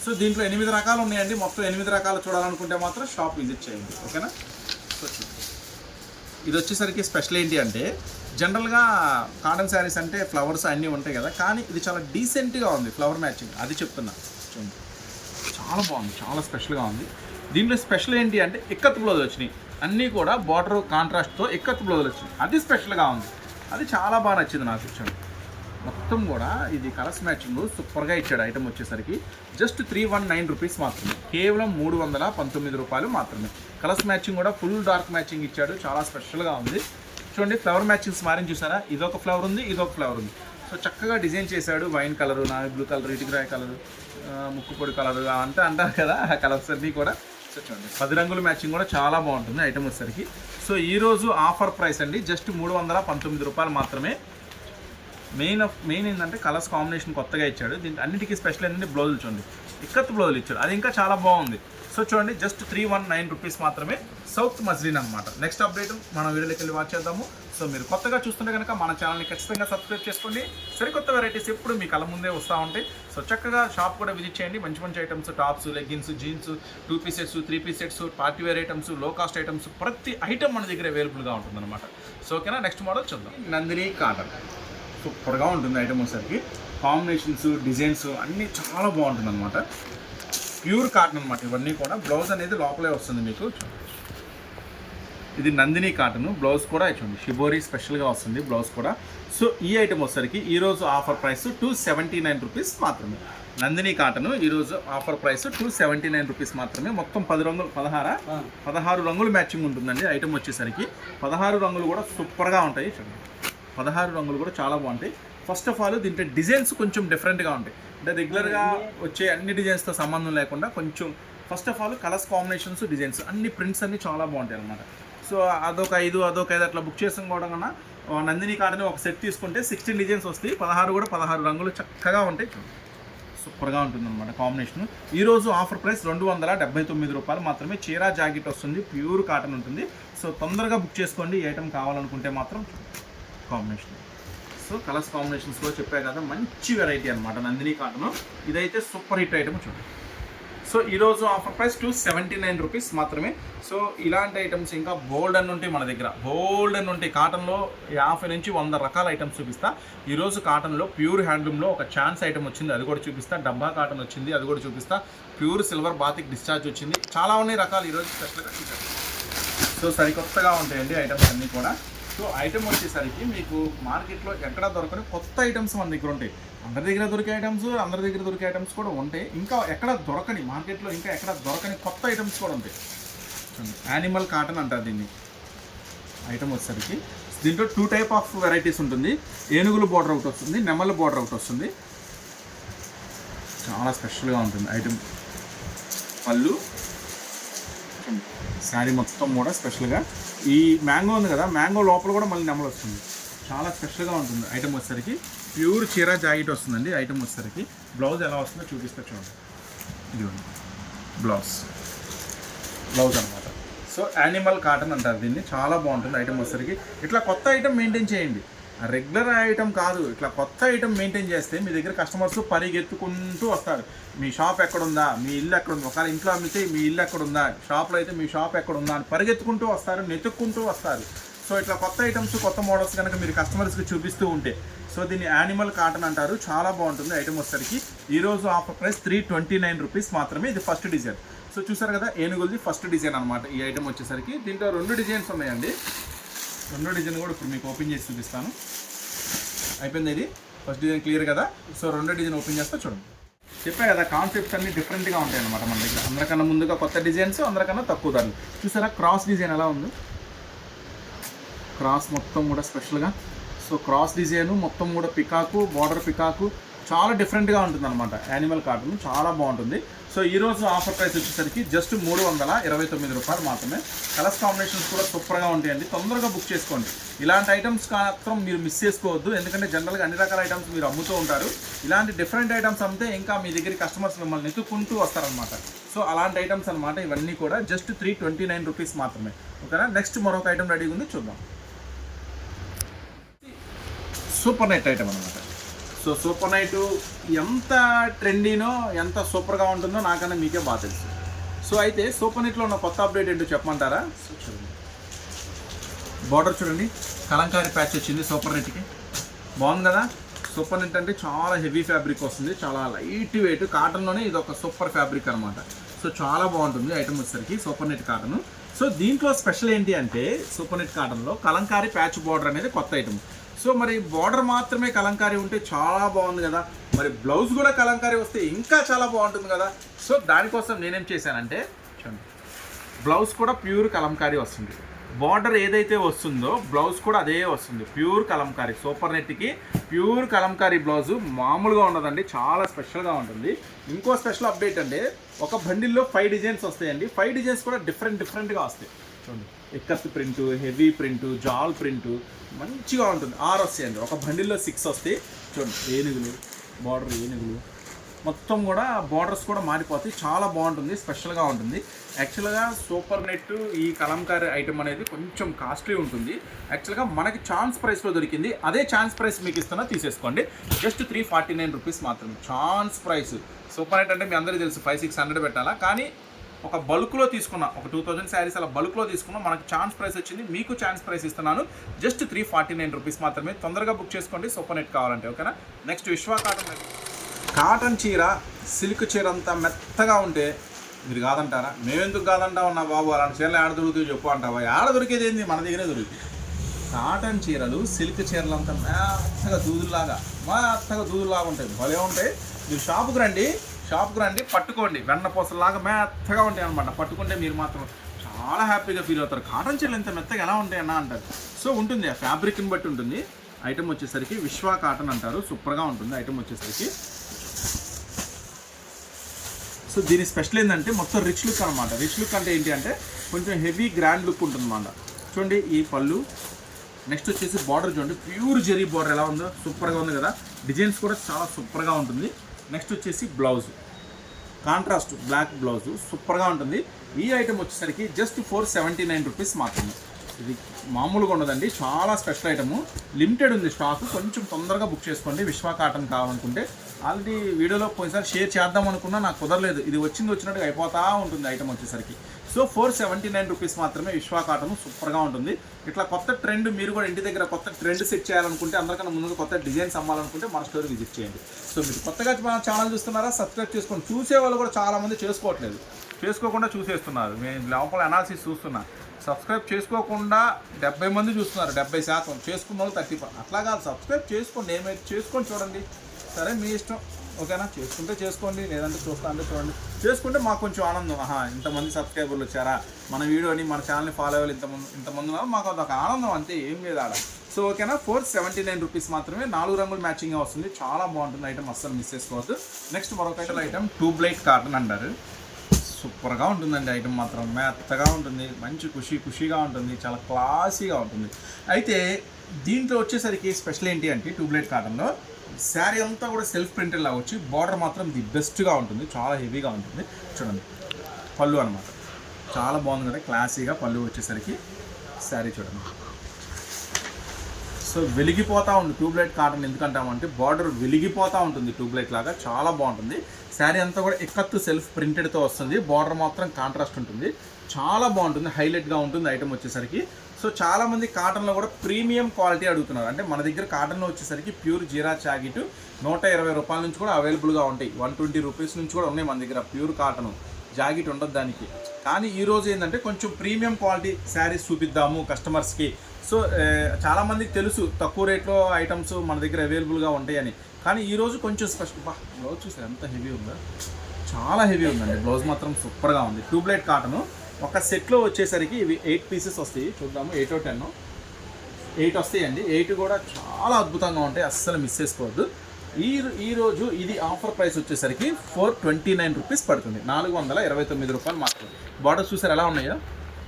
సో దీంట్లో 8 రకాలు ఉన్నాయండి. మొత్తం 8 రకాలు చూడాలనుకుంటే మాత్రం షాప్ విజిట్ చేయండి. ఓకేనా. సో ఇది వచ్చేసరికి స్పెషల్ ఏంటి అంటే, జనరల్గా కాటన్ శారీస్ అంటే ఫ్లవర్స్ అన్నీ ఉంటాయి కదా, కానీ ఇది చాలా డీసెంట్గా ఉంది ఫ్లవర్ మ్యాచింగ్, అది చెప్తున్నా. చూడండి చాలా బాగుంది, చాలా స్పెషల్గా ఉంది. దీంట్లో స్పెషల్ ఏంటి అంటే ఇక్కత్ బ్లౌజ్ వచ్చినాయి, అన్నీ కూడా బార్డర్ కాంట్రాస్ట్తో ఇక్కత్ బ్లౌజులు వచ్చినాయి, అది స్పెషల్గా ఉంది, అది చాలా బాగా నచ్చింది నాకు. చూడండి మొత్తం మొత్తం కూడా ఇది కలర్స్ మ్యాచింగ్ సూపర్గా ఇచ్చాడు. ఐటమ్ వచ్చేసరికి జస్ట్ 319 రూపీస్ మాత్రమే, కేవలం 319 రూపాయలు మాత్రమే. కలర్స్ మ్యాచింగ్ కూడా ఫుల్ డార్క్ మ్యాచింగ్ ఇచ్చాడు, చాలా స్పెషల్గా ఉంది. చూడండి ఫ్లవర్ మ్యాచింగ్స్ మారిని చూసారా, ఇదొక ఫ్లవర్ ఉంది, ఇదొక ఫ్లవర్ ఉంది. సో చక్కగా డిజైన్ చేశాడు. Wine colour, navy blue colour, ఇటుకరాయి కలరు, ముక్కు పొడి కలరు అంటే అంటారు కదా, ఆ కలర్స్ అన్నీ కూడా. సో చూడండి 10 రంగుల మ్యాచింగ్ కూడా చాలా బాగుంటుంది ఐటమ్ వచ్చేసరికి. సో ఈరోజు ఆఫర్ ప్రైస్ అండి, జస్ట్ 319 రూపాయలు మాత్రమే. మెయిన్ ఏంటంటే కలర్స్ కాంబినేషన్ కొత్తగా ఇచ్చాడు. దీనికి అన్నిటికీ స్పెషల్ ఏంటంటే బ్లౌజులు చూడండి, ఇక్కత్ బ్లౌజులు ఇచ్చాడు, అది ఇంకా చాలా బాగుంది. సో చూడండి జస్ట్ 319 రూపీస్ మాత్రమే, సౌత్ మజ్లిన్ అనమాట. నెక్స్ట్ అప్డేట్ మన వీడియోలోకి వెళ్ళి వాచ్ చేద్దాము. సో మీరు కొత్తగా చూస్తుంటే కనుక మన ఛానల్ని ఖచ్చితంగా సబ్స్క్రైబ్ చేసుకోండి. సరికొత్త వెరైటీస్ ఎప్పుడు మీ కళ్ళ ముందే వస్తూ ఉంటాయి. సో చక్కగా షాప్ కూడా విజిట్ చేయండి. మంచి మంచి items, tops, leggings, jeans, 2 piece sets, 3 piece sets, party wear items, low cost items, ప్రతి ఐటమ్ మన దగ్గర అవైలబుల్గా ఉంటుందన్నమాట. సో ఓకేనా, నెక్స్ట్ మోడల్ చూద్దాం. నందిని కాటన్ సూపర్గా ఉంటుంది ఐటమ్ వచ్చేసరికి. కాంబినేషన్స్, డిజైన్స్ అన్నీ చాలా బాగుంటుంది అనమాట. ప్యూర్ కాటన్ అనమాట ఇవన్నీ కూడా. బ్లౌజ్ అనేది లోపలే వస్తుంది మీకు. ఇది నందిని కాటన్, బ్లౌజ్ కూడా చూడండి షిబోరి స్పెషల్గా వస్తుంది బ్లౌజ్ కూడా. సో ఈ ఐటమ్ వచ్చేసరికి ఈరోజు ఆఫర్ ప్రైస్ 279 రూపీస్ మాత్రమే. నందిని కాటన్ ఈరోజు ఆఫర్ ప్రైస్ 279 రూపీస్ మాత్రమే. మొత్తం 10 రంగులు, 16 రంగులు మ్యాచింగ్ ఉంటుందండి ఐటమ్ వచ్చేసరికి. 16 రంగులు కూడా సూపర్గా ఉంటాయి చూడండి. 16 రంగులు కూడా చాలా బాగుంటాయి. ఫస్ట్ ఆఫ్ ఆల్ దీంట్లో డిజైన్స్ కొంచెం డిఫరెంట్గా ఉంటాయి. అంటే రెగ్యులర్గా వచ్చే అన్ని డిజైన్స్తో సంబంధం లేకుండా కొంచెం first of all colours combinations, designs అన్ని ప్రింట్స్ అన్నీ చాలా బాగుంటాయి అనమాట. సో అదొక 5 అట్లా బుక్ చేసుకోవడం కన్నా నందిని కాటన్ ఒక సెట్ తీసుకుంటే 16 డిజైన్స్ వస్తాయి. 16 రంగులు చక్కగా ఉంటాయి. సూపర్గా ఉంటుంది అనమాట కాంబినేషన్. ఈరోజు ఆఫర్ ప్రైస్ 279 రూపాయలు మాత్రమే. చీరా జాకెట్ వస్తుంది, ప్యూర్ కాటన్ ఉంటుంది. సో తొందరగా బుక్ చేసుకోండి ఈ ఐటమ్ కావాలనుకుంటే మాత్రం. కాంబినేషన్ సో కలర్స్ కాంబినేషన్స్ కూడా చెప్పా కదా, మంచి వెరైటీ అనమాట నందిని కాటన్. ఇదైతే సూపర్ హిట్ ఐటమ్ చూడండి. సో ఈరోజు ఆఫర్ ప్రైస్ 279 రూపీస్ మాత్రమే. సో ఇలాంటి ఐటమ్స్ ఇంకా బోల్డ్ అని ఉంటాయి మన దగ్గర, బోల్డ్ అని ఉంటాయి. కాటన్లో 50 నుంచి 100 రకాల ఐటమ్స్ చూపిస్తా. ఈరోజు కాటన్లో ప్యూర్ హ్యాండ్లూమ్లో ఒక ఛాన్స్ ఐటమ్ వచ్చింది, అది కూడా చూపిస్తా. డబ్బా కాటన్ వచ్చింది, అది కూడా చూపిస్తా. ప్యూర్ సిల్వర్ బాతిక్ డిశ్చార్జ్ వచ్చింది. చాలా ఉన్నాయి రకాలు ఈరోజు స్పెషల్గా చూపిస్తాను. సో సరికొత్తగా ఉంటాయండి ఐటమ్స్ అన్నీ కూడా. సో ఐటమ్ వచ్చేసరికి మీకు మార్కెట్లో ఎక్కడ దొరకని కొత్త ఐటమ్స్ మన దగ్గర ఉంటాయి. అందరి దగ్గర దొరికే ఐటమ్స్ కూడా ఉంటాయి. ఇంకా ఎక్కడ దొరకని మార్కెట్లో, ఇంకా ఎక్కడ దొరకని కొత్త ఐటమ్స్ కూడా ఉంటాయి. యానిమల్ కాటన్ అంటారు దీన్ని ఐటమ్ వచ్చేసరికి. దీంట్లో 2 టైప్ ఆఫ్ వెరైటీస్ ఉంటుంది. ఏనుగులు బోర్డర్ ఒకటి వస్తుంది, నెమల బోర్డర్ ఒకటి వస్తుంది. చాలా స్పెషల్గా ఉంటుంది ఐటమ్. పళ్ళు, శారీ మొత్తం కూడా స్పెషల్గా. ఈ మ్యాంగో ఉంది కదా, మ్యాంగో లోపల కూడా మళ్ళీ నెమలు వస్తుంది. చాలా స్పెషల్గా ఉంటుంది ఐటమ్ వచ్చేసరికి. ప్యూర్ చీరా జాకెట్ వస్తుందండి ఐటమ్ వచ్చేసరికి. బ్లౌజ్ ఎలా వస్తుందో చూపిస్తా చూడండి. ఇదిగోండి బ్లౌజ్ అనమాట. సో యానిమల్ కాటన్ అంటారు దీన్ని. చాలా బాగుంటుంది ఐటమ్ వచ్చేసరికి. ఇట్లా కొత్త ఐటమ్ మెయింటైన్ చేయండి, రెగ్యులర్ ఐటమ్ కాదు. ఇట్లా కొత్త ఐటమ్ మెయింటైన్ చేస్తే మీ దగ్గర కస్టమర్స్ పరిగెత్తుకుంటూ వస్తారు. మీ షాప్ ఎక్కడుందా, మీ ఇల్లు ఎక్కడుందా, ఒకవేళ ఇంట్లో అమ్మితే మీ ఇల్లు ఎక్కడుందా, షాప్లో అయితే మీ షాప్ ఎక్కడుందా అని పరిగెత్తుకుంటూ వస్తారు, నెతుక్కుంటూ వస్తారు. సో ఇట్లా కొత్త ఐటమ్స్, కొత్త మోడల్స్ కనుక మీరు కస్టమర్స్కి చూపిస్తూ ఉంటే, సో దీన్ని యానిమల్ కాటన్ అంటారు. చాలా బాగుంటుంది ఐటమ్ వచ్చేసరికి. ఈరోజు ఆఫర్ ప్రైస్ 329 రూపీస్ మాత్రమే. ఇది ఫస్ట్ డిజైన్. సో చూసారు కదా, ఏనుగులది ఫస్ట్ డిజైన్ అనమాట ఈ ఐటమ్ వచ్చేసరికి. దీంట్లో 2 డిజైన్స్ ఉన్నాయండి. 2 డిజైన్ కూడా ఇప్పుడు మీకు ఓపెన్ చేసి చూపిస్తాను. అయిపోయింది, ఇది ఫస్ట్ డిజైన్ క్లియర్ కదా. సో 2 డిజైన్ ఓపెన్ చేస్తా చూడండి. చెప్పా కదా, కాన్సెప్ట్స్ అన్ని డిఫరెంట్గా ఉంటాయి అనమాట మన దగ్గర. అందరికన్నా ముందుగా కొత్త డిజైన్స్, అందరికన్నా తక్కువ ధరలు. చూసారా క్రాస్ డిజైన్ ఎలా ఉంది, క్రాస్ మొత్తం కూడా స్పెషల్గా. సో క్రాస్ డిజైన్ మొత్తం కూడా పికాకు, బార్డర్ పికాకు, చాలా డిఫరెంట్గా ఉంటుంది అనమాట. యానిమల్ కాటన్ చాలా బాగుంటుంది. సో ఈరోజు ఆఫర్ ప్రైస్ వచ్చేసరికి జస్ట్ 329 రూపాయలు మాత్రమే. కలర్స్ కాంబినేషన్స్ కూడా సూపర్గా ఉంటాయండి. తొందరగా బుక్ చేసుకోండి. ఇలాంటి ఐటమ్స్ మాత్రం మీరు మిస్ చేసుకోవద్దు, ఎందుకంటే జనరల్గా అన్ని రకాల ఐటమ్స్ మీరు అమ్ముతూ ఉంటారు. ఇలాంటి డిఫరెంట్ ఐటమ్స్ అమ్మితే ఇంకా మీ దగ్గర కస్టమర్స్ మిమ్మల్ని ఎత్తుకుంటూ వస్తారనమాట. సో అలాంటి ఐటమ్స్ అనమాట ఇవన్నీ కూడా. జస్ట్ 329 రూపీస్ మాత్రమే. ఓకేనా, నెక్స్ట్ మరొక ఐటమ్ రెడీగా ఉంది, చూద్దాం. సూపర్ నెట్ ఐటమ్ అనమాట. సో సూపర్ నైట్ ఎంత ట్రెండీనో, ఎంత సూపర్గా ఉంటుందో నాకన్నా మీకే బాగా తెలుసు. సో అయితే సూపర్ నెట్లో ఉన్న కొత్త అప్డేట్ ఏంటో చెప్పమంటారా? సో చూడండి, బార్డర్ చూడండి, కలంకారీ ప్యాచ్ వచ్చింది సూపర్ నెట్కి. బాగుంది కదా. సూపర్ నెట్ అంటే చాలా హెవీ ఫ్యాబ్రిక్ వస్తుంది, చాలా లైట్ వెయిట్. కాటన్లోనే ఇది ఒక సూపర్ ఫ్యాబ్రిక్ అనమాట. సో చాలా బాగుంటుంది ఐటమ్ వచ్చేసరికి సూపర్ నెట్ కాటన్. సో దీంట్లో స్పెషల్ ఏంటి అంటే, సూపర్ నెట్ కాటన్లో కలంకారీ ప్యాచ్ బార్డర్ అనేది కొత్త ఐటమ్. సో మరి బార్డర్ మాత్రమే కలంకారీ ఉంటే చాలా బాగుంది కదా, మరి బ్లౌజ్ కూడా కలంకారీ వస్తే ఇంకా చాలా బాగుంటుంది కదా. సో దానికోసం నేనేం చేశానంటే చూడండి, బ్లౌజ్ కూడా ప్యూర్ కలంకారీ వస్తుంది, బార్డర్ ఏదైతే వస్తుందో బ్లౌజ్ కూడా అదే వస్తుంది, ప్యూర్ కలంకారీ. సూపర్ నెట్కి ప్యూర్ కలంకారీ బ్లౌజు మామూలుగా ఉండదండి, చాలా స్పెషల్గా ఉంటుంది. ఇంకో స్పెషల్ అప్డేట్ అండి, ఒక బండిల్లో 5 డిజైన్స్ వస్తాయండి. 5 డిజైన్స్ కూడా డిఫరెంట్గా వస్తాయి. చూడండి, ఎక్కత్ ప్రింటు, హెవీ ప్రింటు, జాల్ ప్రింటు మంచిగా ఉంటుంది. 6 వస్తాయండి, ఒక బండిల్లో 6 వస్తాయి. చూడండి, ఏనుగులు, బార్డర్ ఏనుగులు మొత్తం కూడా బార్డర్స్ కూడా మారిపోతాయి, చాలా బాగుంటుంది, స్పెషల్గా ఉంటుంది. యాక్చువల్గా సూపర్ నెట్ ఈ కలంకారీ ఐటమ్ అనేది కొంచెం కాస్ట్లీ ఉంటుంది. యాక్చువల్గా మనకి ఛాన్స్ ప్రైస్లో దొరికింది, అదే ఛాన్స్ ప్రైస్ మీకు ఇస్తున్నా, తీసేసుకోండి. జస్ట్ 349 రూపీస్ మాత్రమే ఛాన్స్ ప్రైస్. సూపర్ నెట్ అంటే మీ అందరికీ తెలుసు 500-600 పెట్టాలా, కానీ ఒక బల్క్లో తీసుకున్నా, ఒక 2000 శారీస్ అలా బల్క్లో తీసుకున్నా, మనకు ఛాన్స్ ప్రైస్ వచ్చింది, మీకు ఛాన్స్ ప్రైస్ ఇస్తున్నాను. జస్ట్ 349 రూపీస్ మాత్రమే. తొందరగా బుక్ చేసుకోండి సూపర్ నెట్ కావాలంటే, ఓకేనా. నెక్స్ట్ విశ్వ కాటన్ చీర, సిల్క్ చీర అంతా మెత్తగా ఉంటే మీరు కాదంటారా? మేమెందుకు కాదంటా ఉన్నా బాబు, అలాంటి చీరలు ఆడ దొరుకుతాయి చెప్పు అంటావా? ఆడ దొరికేది ఏంది, మన దగ్గరే దొరుకుతాయి. కాటన్ చీరలు, సిల్క్ చీరలు అంతా మెత్తగా దూదులాగా ఉంటాయి, భలే ఉంటాయి. మీరు షాపుకి రండి, పట్టుకోండి, వెన్నపూసలాగా మెత్తగా ఉంటాయి అనమాట. పట్టుకుంటే మీరు మాత్రం చాలా హ్యాపీగా ఫీల్ అవుతారు. కాటన్ చీరలు ఎంత మెత్తగా ఎలా ఉంటాయి అన్న అంటారు. సో ఉంటుంది, ఆ ఫ్యాబ్రిక్ని బట్టి ఉంటుంది. ఐటమ్ వచ్చేసరికి విశ్వ కాటన్ అంటారు, సూపర్గా ఉంటుంది ఐటమ్ వచ్చేసరికి. సో దీని స్పెషల్ ఏంటంటే మొత్తం రిచ్ లుక్ అనమాట. రిచ్ లుక్ అంటే ఏంటి అంటే కొంచెం హెవీ గ్రాండ్ లుక్ ఉంటుంది అన్నమాట. చూడండి ఈ పళ్ళు, నెక్స్ట్ వచ్చేసి బార్డర్ చూడండి, ప్యూర్ జెరీ బార్డర్ ఎలా ఉందో సూపర్గా ఉంది కదా. డిజైన్స్ కూడా చాలా సూపర్గా ఉంటుంది. నెక్స్ట్ వచ్చేసి బ్లౌజ్, కాంట్రాస్ట్ బ్లాక్ బ్లౌజు సూపర్గా ఉంటుంది. ఈ ఐటమ్ వచ్చేసరికి జస్ట్ 479 రూపీస్ మాత్రమే. ఇది మామూలుగా ఉండదండి, చాలా స్పెషల్ ఐటము, లిమిటెడ్ ఉంది స్టాక్, కొంచెం తొందరగా బుక్ చేసుకోండి. విశ్వ కాటన్ కావాలనుకుంటే ఆల్రెడీ వీడియోలో పోయినసారి షేర్ చేద్దాం అనుకున్నా, నాకు కుదరలేదు. ఇది వచ్చినట్టుగా అయిపోతూ ఉంటుంది ఐటమ్ వచ్చేసరికి. సో 479 రూపీస్ మాత్రమే. విశ్వ కాటన్ సూపర్గా ఉంటుంది. ఇట్లా కొత్త ట్రెండ్ మీరు కూడా ఇంటి దగ్గర కొత్త ట్రెండ్ సెట్ చేయాలనుకుంటే, అందరికన్నా ముందుగా కొత్త డిజైన్స్ అమ్మాలనుకుంటే మన స్టోర్ విజిట్ చేయండి. సో మీరు కొత్తగా మన ఛానల్ చూస్తున్నారా, సబ్స్క్రైబ్ చేసుకోండి. చూసే వాళ్ళు కూడా చాలామంది చేసుకోకుండా చూసేస్తున్నారు. నేను లోపల అనాలిసిస్ చూస్తున్నా, సబ్స్క్రైబ్ చేసుకోకుండా 70 మంది చూస్తున్నారు, 70% చేసుకున్న వాళ్ళు 30%. అట్లా కాదు, సబ్స్క్రైబ్ చేసుకోండి, ఏమైతే చేసుకొని చూడండి, సరే మీ ఇష్టం, ఓకేనా. చేసుకుంటే చేసుకోండి, లేదంటే చూడండి. చేసుకుంటే మాకు కొంచెం ఆనందం, ఇంతమంది సబ్స్క్రైబర్లు వచ్చారా, మన వీడియోని మన ఛానల్ని ఫాలో అవ్వాలి, ఇంతమంది ఉన్నారు, మాకు అదొక ఆనందం అంతే, ఏం లేదు ఆడ. సో ఓకేనా, 479 రూపీస్ మాత్రమే. 4 రంగులు మ్యాచింగ్గా వస్తుంది, చాలా బాగుంటుంది ఐటమ్, అస్సలు మిస్ చేసుకోవద్దు. నెక్స్ట్ మరొక ఐటమ్ ట్యూబ్లైట్ కాటన్ అంటారు, సూపర్గా ఉంటుందండి ఐటమ్ మాత్రం, మెత్తగా ఉంటుంది, మంచి ఖుషీగా ఉంటుంది, చాలా క్లాసీగా ఉంటుంది. అయితే దీంట్లో వచ్చేసరికి స్పెషల్ ఏంటి అంటే ట్యూబ్లైట్ కాటన్లో శారీ అంతా కూడా సెల్ఫ్ ప్రింటెడ్ లాగా వచ్చి బార్డర్ మాత్రం ది బెస్ట్గా ఉంటుంది, చాలా హెవీగా ఉంటుంది. చూడండి పళ్ళు అనమాట, చాలా బాగుంది కదా, క్లాసీగా పళ్ళు వచ్చేసరికి శారీ చూడండి. సో వెలిగిపోతూ ఉంటుంది ట్యూబ్లైట్ కాటన్, ఎందుకంటామంటే బార్డర్ వెలిగిపోతూ ఉంటుంది ట్యూబ్లైట్ లాగా, చాలా బాగుంటుంది. శారీ అంతా కూడా ఎక్కత్తు సెల్ఫ్ ప్రింటెడ్తో వస్తుంది, బార్డర్ మాత్రం కాంట్రాస్ట్ ఉంటుంది, చాలా బాగుంటుంది, హైలైట్గా ఉంటుంది ఐటమ్ వచ్చేసరికి. సో చాలామంది కాటన్లో కూడా ప్రీమియం క్వాలిటీ అడుగుతున్నారు. అంటే మన దగ్గర కాటన్లో వచ్చేసరికి ప్యూర్ జీరా జాకెట్ 120 రూపాయల నుంచి కూడా అవైలబుల్గా ఉంటాయి, 120 రూపీస్ నుంచి కూడా ఉన్నాయి మన దగ్గర ప్యూర్ కాటన్ జాకెట్ ఉండదు దానికి. కానీ ఈరోజు ఏంటంటే కొంచెం ప్రీమియం క్వాలిటీ శారీస్ చూపిద్దాము కస్టమర్స్కి. సో చాలామందికి తెలుసు తక్కువ రేట్లో ఐటమ్స్ మన దగ్గర అవైలబుల్గా ఉంటాయని, కానీ ఈరోజు కొంచెం స్పెషల్. బ్లౌజ్ చూసారు ఎంత హెవీ ఉందో, చాలా హెవీ ఉందండి, బ్లౌజ్ మాత్రం సూపర్గా ఉంది. ట్యూబ్లైట్ కాటను ఒక సెట్లో వచ్చేసరికి ఇవి 8 పీసెస్ వస్తాయి, చూద్దాము 8 or 10, 8 వస్తాయండి. 8 కూడా చాలా అద్భుతంగా ఉంటాయి, అస్సలు మిస్ చేసుకోవద్దు. ఈరోజు ఇది ఆఫర్ ప్రైస్ వచ్చేసరికి 429 రూపీస్ పడుతుంది, 429 రూపాయలు మాత్రమే. బార్డర్స్ చూసారు ఎలా ఉన్నాయో,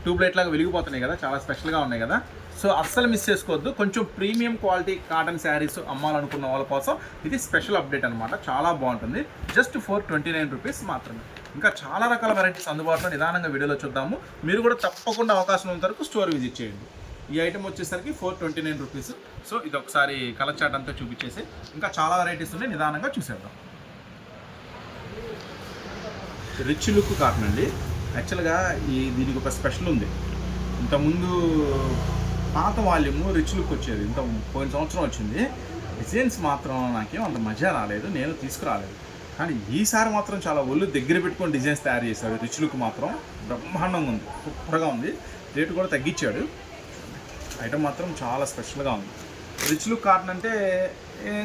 ట్యూబ్లైట్ లాగా వెలిగిపోతున్నాయి కదా, చాలా స్పెషల్గా ఉన్నాయి కదా. సో అస్సలు మిస్ చేసుకోవద్దు. కొంచెం ప్రీమియం క్వాలిటీ కాటన్ శారీస్ అమ్మాలనుకున్న వాళ్ళ కోసం ఇది స్పెషల్ అప్డేట్ అనమాట, చాలా బాగుంటుంది. జస్ట్ 429 రూపీస్ మాత్రమే. ఇంకా చాలా రకాల వెరైటీస్ అందుబాటులో నిదానంగా వీడియోలో చూద్దాము. మీరు కూడా తప్పకుండా అవకాశం ఉన్నంత వరకు స్టోర్ విజిట్ చేయండి. ఈ ఐటమ్ వచ్చేసరికి 429 రూపీస్. సో ఇది ఒకసారి కలర్ చార్ట్ అంతా చూపించేసి ఇంకా చాలా వెరైటీస్ ఉన్నాయి, నిదానంగా చూసేద్దాం. రిచ్ లుక్ కాటన్ అండి. యాక్చువల్గా దీనికి ఒక స్పెషల్ ఉంది. ఇంతకుముందు పాత వాల్యూము రిచ్ లుక్ వచ్చేది, పోయిన సంవత్సరం వచ్చింది. డిజైన్స్ మాత్రం నాకేం అంత మజా రాలేదు, నేను తీసుకురాలేదు. కానీ ఈసారి మాత్రం చాలా ఒళ్ళు దగ్గర పెట్టుకొని డిజైన్స్ తయారు చేశాడు. రిచ్ లుక్ మాత్రం బ్రహ్మాండంగా ఉంది, సూపర్గా ఉంది. రేటు కూడా తగ్గించాడు. ఐటమ్ మాత్రం చాలా స్పెషల్గా ఉంది. రిచ్ లుక్ కాటన్ అంటే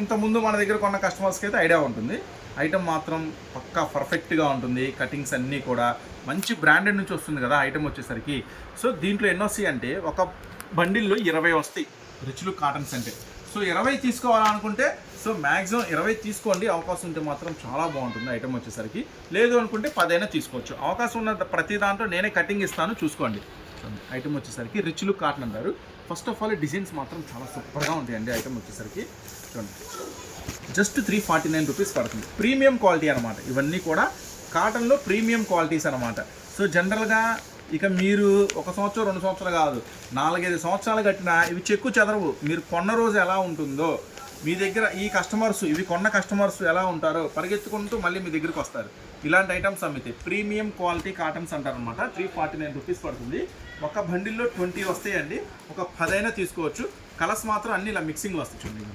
ఇంతకుముందు మన దగ్గర కొన్న కస్టమర్స్కి అయితే ఐడియా ఉంటుంది. ఐటమ్ మాత్రం పక్కా పర్ఫెక్ట్గా ఉంటుంది. కటింగ్స్ అన్నీ కూడా మంచి బ్రాండెడ్ నుంచి వస్తుంది కదా ఐటమ్ వచ్చేసరికి. సో దీంట్లో ఎన్ని వస్తాయి అంటే ఒక బండిల్లో 20 వస్తాయి రిచ్ లుక్ కాటన్స్ అంటే. సో 20 తీసుకోవాలనుకుంటే సో మ్యాక్సిమం 20 తీసుకోండి. అవకాశం ఉంటే మాత్రం చాలా బాగుంటుంది ఐటమ్ వచ్చేసరికి. లేదు అనుకుంటే 10 అయినా తీసుకోవచ్చు. అవకాశం ఉన్న ప్రతి దాంట్లో నేనే కటింగ్ ఇస్తాను, చూసుకోండి. ఐటమ్ వచ్చేసరికి రిచ్ లుక్ కాటన్ అంటారు. ఫస్ట్ ఆఫ్ ఆల్ డిజైన్స్ మాత్రం చాలా సూపర్గా ఉంటాయండి. ఐటమ్ వచ్చేసరికి చూడండి, జస్ట్ 349 రూపీస్ పడుతుంది. ప్రీమియం క్వాలిటీ అనమాట. ఇవన్నీ కూడా కాటన్లో ప్రీమియం క్వాలిటీస్ అనమాట. సో జనరల్గా ఇక మీరు 1 సంవత్సరం 2 సంవత్సరాలు కాదు, 4-5 సంవత్సరాలు కట్టినా ఇవి చెక్కు చెదరవు. మీరు కొన్న రోజు ఎలా ఉంటుందో మీ దగ్గర ఈ కస్టమర్స్, ఇవి కొన్న కస్టమర్స్ ఎలా ఉంటారో పరిగెత్తుకుంటూ మళ్ళీ మీ దగ్గరికి వస్తారు. ఇలాంటి ఐటమ్స్ అమ్మితే ప్రీమియం క్వాలిటీ కాటన్స్ అంటారనమాట. 349 రూపీస్ పడుతుంది. ఒక బండిల్లో 20 వస్తాయండి. ఒక 10 అయినా తీసుకోవచ్చు. కలర్స్ మాత్రం అన్ని ఇలా మిక్సింగ్లో వస్తాయి. చూడండి,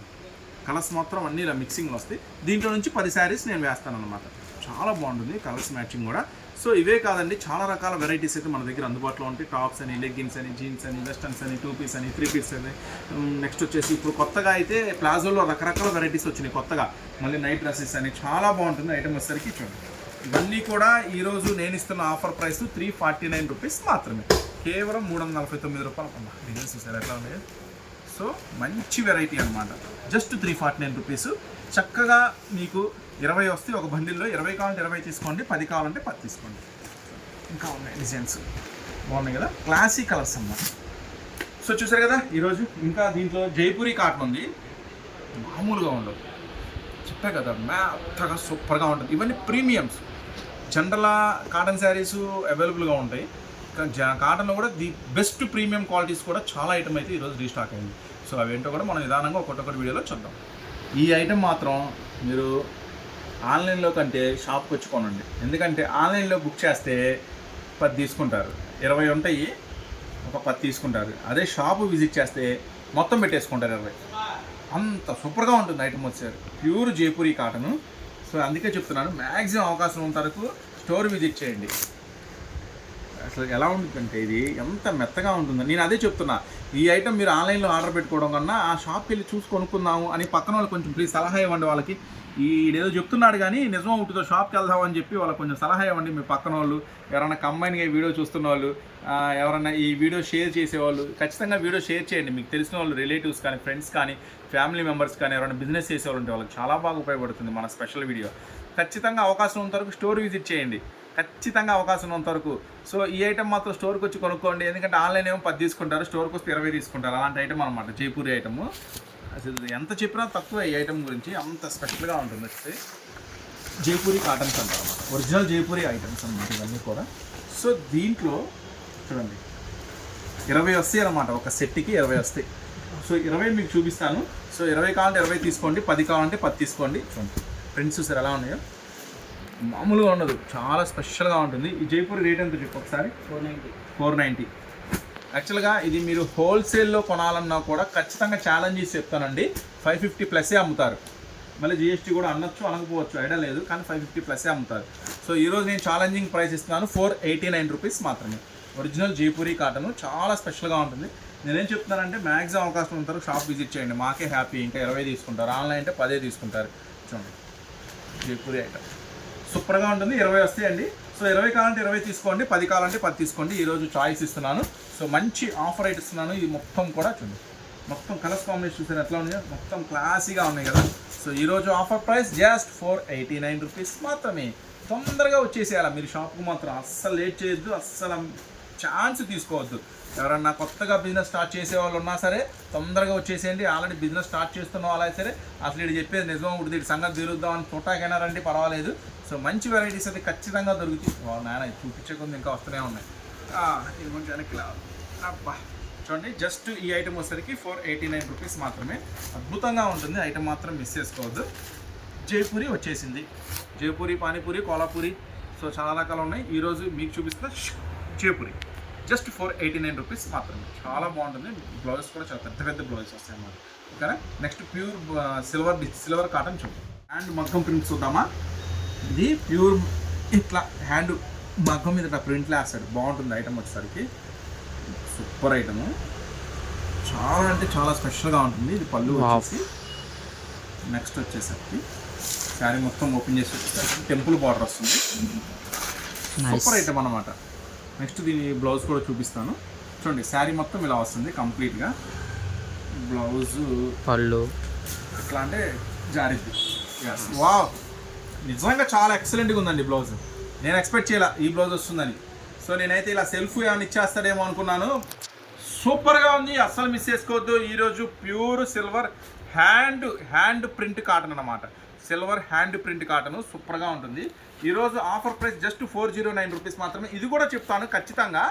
కలర్స్ మాత్రం అన్ని ఇలా మిక్సింగ్లో వస్తాయి. దీంట్లో నుంచి 10 శారీస్ నేను వేస్తాను అనమాట. చాలా బాగుంటుంది కలర్స్ మ్యాచింగ్ కూడా. సో ఇవే కాదండి, చాలా రకాల వెరైటీస్ అయితే మన దగ్గర అందుబాటులో ఉంటాయి. టాప్స్ అని, లెగ్గిన్స్ అని, జీన్స్ అని, వెస్టర్న్స్ అని, 2 పీస్ అని, 3 పీస్ అని. నెక్స్ట్ వచ్చేసి ఇప్పుడు కొత్తగా అయితే ప్లాజోలో రకరకాల వెరైటీస్ వచ్చినాయి కొత్తగా. మళ్ళీ నైట్ డ్రెస్సెస్ అని చాలా బాగుంటుంది ఐటమ్ వచ్చేసరికి. చూడండి, ఇవన్నీ కూడా ఈరోజు నేను ఇస్తున్న ఆఫర్ ప్రైస్ 349 రూపీస్ మాత్రమే. కేవలం 349 రూపాయలు. డిజైన్స్ చూసారు ఎట్లా ఉన్నాయి. సో మంచి వెరైటీ అనమాట. Just 349 rupees. చక్కగా మీకు 20 వస్తే ఒక బండిల్లో 20 కావాలంటే 20 తీసుకోండి, 10 కావాలంటే 10 తీసుకోండి. ఇంకా ఉన్నాయి డిజైన్స్ బాగున్నాయి కదా, క్లాసిక్ కలర్స్ అన్నమాట. సో చూసారు కదా ఈరోజు. ఇంకా దీంట్లో జైపూరి కాటన్ ఉంది, మామూలుగా ఉండదు. చెప్పే కదా మెత్తగా సూపర్గా ఉంటుంది. ఇవన్నీ ప్రీమియమ్స్. జనరల్ కాటన్ శారీస్ అవైలబుల్గా ఉంటాయి. కాటన్లో కూడా ది బెస్ట్ ప్రీమియం క్వాలిటీస్ కూడా చాలా ఐటమ్ అయితే ఈరోజు రీస్టాక్ అయింది. సో అవేంటో కూడా మనం నిదానంగా ఒక్కొక్కటి వీడియోలో చూద్దాం. ఈ ఐటమ్ మాత్రం మీరు ఆన్లైన్లో కంటే షాప్కి వచ్చి కొనండి. ఎందుకంటే ఆన్లైన్లో బుక్ చేస్తే 10 తీసుకుంటారు, 20 ఉంటాయి, ఒక 10 తీసుకుంటారు. అదే షాపు విజిట్ చేస్తే మొత్తం పెట్టేసుకుంటారు 20. అంత సూపర్గా ఉంటుంది ఐటమ్ వచ్చారు. Pure Jaipuri cotton. సో అందుకే చెప్తున్నాను, మ్యాక్సిమం అవకాశం ఉన్నంత వరకు స్టోర్ విజిట్ చేయండి. అసలు ఎలా ఉంటుందంటే ఇది ఎంత మెత్తగా ఉంటుందో. నేను అదే చెప్తున్నా, ఈ ఐటమ్ మీరు ఆన్లైన్లో ఆర్డర్ పెట్టుకోవడం కన్నా ఆ షాప్కి వెళ్ళి చూసి కొనుక్కుందాము అని పక్కన వాళ్ళు కొంచెం ప్లీజ్ సలహా ఇవ్వండి. వాళ్ళకి ఏదో చెప్తున్నాడు కానీ నిజమో ఉంటుందో షాప్కి వెళ్దామని చెప్పి వాళ్ళకి కొంచెం సలహా ఇవ్వండి. మీ పక్కన వాళ్ళు ఎవరైనా కంబైన్గా వీడియో చూస్తున్న వాళ్ళు, ఎవరైనా ఈ వీడియో షేర్ చేసేవాళ్ళు ఖచ్చితంగా వీడియో షేర్ చేయండి. మీకు తెలిసిన వాళ్ళు, రిలేటివ్స్ కానీ, ఫ్రెండ్స్ కానీ, ఫ్యామిలీ మెంబర్స్ కానీ, ఎవరైనా బిజినెస్ చేసేవాళ్ళు ఉంటే వాళ్ళకి చాలా బాగా ఉపయోగపడుతుంది మన స్పెషల్ వీడియో. ఖచ్చితంగా అవకాశం ఉన్నంత వరకు స్టోర్ విజిట్ చేయండి. ఖచ్చితంగా అవకాశం ఉన్నంత వరకు. సో ఈ ఐటమ్ మాత్రం స్టోర్కి వచ్చి కొనుక్కోండి. ఎందుకంటే ఆన్లైన్ ఏమో 10 తీసుకుంటారు, స్టోర్కి వస్తే 20 తీసుకుంటారు. అలాంటి ఐటమ్ అనమాట జైపూరి ఐటమ్. అసలు ఎంత చెప్పినా తక్కువ ఈ ఐటమ్ గురించి, అంత స్పెషల్గా ఉంటుంది. వచ్చి జైపూరి కాటన్స్ అంటారు అన్నమాట. ఒరిజినల్ జైపూరి ఐటమ్స్ అన్నమాట ఇవన్నీ కూడా. సో దీంట్లో చూడండి 20 వస్తాయి అన్నమాట. ఒక సెట్కి 20 వస్తాయి. సో 20 మీకు చూపిస్తాను. సో 20 కావాలంటే 20 తీసుకోండి, 10 కావాలంటే 10 తీసుకోండి. చూడండి ప్రింట్స్ చూసారు ఎలా ఉన్నాయో, మామూలుగా ఉండదు, చాలా స్పెషల్గా ఉంటుంది. ఈ జైపూరి రేట్ ఎంత చెప్పు ఒకసారి. 490. యాక్చువల్గా ఇది మీరు హోల్సేల్లో కొనాలన్నా కూడా ఖచ్చితంగా ఛాలెంజ్ చేసి చెప్తానండి, 550 ప్లస్సే అమ్ముతారు. మళ్ళీ జిఎస్టీ కూడా అనొచ్చు అనకపోవచ్చు, ఐడియా లేదు, కానీ 550 ప్లస్సే అమ్ముతారు. సో ఈరోజు నేను ఛాలెంజింగ్ ప్రైస్ ఇస్తున్నాను 489 రూపీస్ మాత్రమే. ఒరిజినల్ జైపూరి కాటన్ చాలా స్పెషల్గా ఉంటుంది. నేనేం చెప్తున్నానంటే మ్యాక్సిమం అవకాశం ఉంటారు షాప్ విజిట్ చేయండి, మాకే హ్యాపీ. ఇంకా 20 తీసుకుంటారు, ఆన్లైన్ అంటే 10 తీసుకుంటారు. చూడండి జైపూరి ఐటమ్ సూపర్గా ఉంటుంది. 20 వస్తాయండి. సో 20 కావాలంటే 20 తీసుకోండి, 10 కావాలంటే 10 తీసుకోండి. ఈరోజు చాయిస్ ఇస్తున్నాను. సో మంచి ఆఫర్ రేట్ ఇస్తున్నాను. ఇది మొత్తం కూడా చూడండి, మొత్తం కలర్స్ కాంబినేషన్ చూసారు ఎట్లా ఉన్నాయో, మొత్తం క్లాసీగా ఉన్నాయి కదా. సో ఈరోజు ఆఫర్ ప్రైస్ జస్ట్ 489 రూపీస్ మాత్రమే. తొందరగా వచ్చేసేయాలి మీరు షాప్కు మాత్రం. అస్సలు లేట్ చేయొద్దు, అస్సలు ఛాన్స్ తీసుకోవద్దు. ఎవరన్నా కొత్తగా బిజినెస్ స్టార్ట్ చేసే వాళ్ళు ఉన్నా సరే తొందరగా వచ్చేసేయండి. ఆల్రెడీ బిజినెస్ స్టార్ట్ చేస్తున్న వాళ్ళ సరే అసలు ఇది చెప్పేది నిజం ఉంటుంది, ఇటు సంగతి తిరుగుద్దామని చూటాకైనా రండి, పర్వాలేదు. సో మంచి వెరైటీస్ అయితే ఖచ్చితంగా దొరుకుతాయి. నాయన చూపించే కొంది ఇంకా వస్తూనే ఉన్నాయి. ఇది కొంచెం వెనక్కి అబ్బా చూడండి, జస్ట్ ఈ ఐటమ్ వచ్చేసరికి 489 రూపీస్ మాత్రమే. అద్భుతంగా ఉంటుంది ఐటమ్, మాత్రం మిస్ చేసుకోవద్దు. జైపూరి వచ్చేసింది, జైపూరి, పానీపూరి, కోలాపూరి, సో చాలా రకాలు ఉన్నాయి. ఈరోజు మీకు చూపిస్తున్న జైపూరి జస్ట్ 489 రూపీస్ మాత్రమే. చాలా బాగుంటుంది. బ్లౌజెస్ కూడా చాలా పెద్ద పెద్ద బ్లౌజెస్ వస్తాయి అన్నమాట. ఓకేనా. నెక్స్ట్ ప్యూర్ సిల్వర్ కాటన్ చూద్దాం. హ్యాండ్ మగ్గం ప్రింట్ చూద్దామా. ఇది ప్యూర్ ఇట్లా హ్యాండ్ మగ్గం మీద ఇట్లా ప్రింట్లు వేస్తాడు, బాగుంటుంది ఐటమ్ వచ్చేసరికి. Super item. చాలా అంటే చాలా స్పెషల్గా ఉంటుంది. ఇది పళ్ళు వచ్చేసి. నెక్స్ట్ వచ్చేసరికి శారీ మొత్తం ఓపెన్ చేసి వచ్చేసరికి టెంపుల్ బార్డర్ వస్తుంది. సూపర్ ఐటమ్ అనమాట. నెక్స్ట్ దీని బ్లౌజ్ కూడా చూపిస్తాను. చూడండి శారీ మొత్తం ఇలా వస్తుంది కంప్లీట్గా. బ్లౌజు పళ్ళు ఎట్లా అంటే జారిద్ది. వావ్, నిజంగా చాలా ఎక్సలెంట్గా ఉందండి బ్లౌజ్. నేను ఎక్స్పెక్ట్ చేయాల ఈ బ్లౌజ్ వస్తుందని. సో నేనైతే ఇలా సెల్ఫ్ ఏమైనా ఇచ్చేస్తాడేమో అనుకున్నాను. సూపర్గా ఉంది, అస్సలు మిస్ చేసుకోవద్దు. ఈరోజు pure silver hand print cotton అనమాట. సిల్వర్ హ్యాండ్ ప్రింట్ కాటన్ సూపర్గా ఉంటుంది. ఈరోజు ఆఫర్ ప్రైస్ జస్ట్ 409 రూపీస్ మాత్రమే. ఇది కూడా చెప్తాను ఖచ్చితంగా,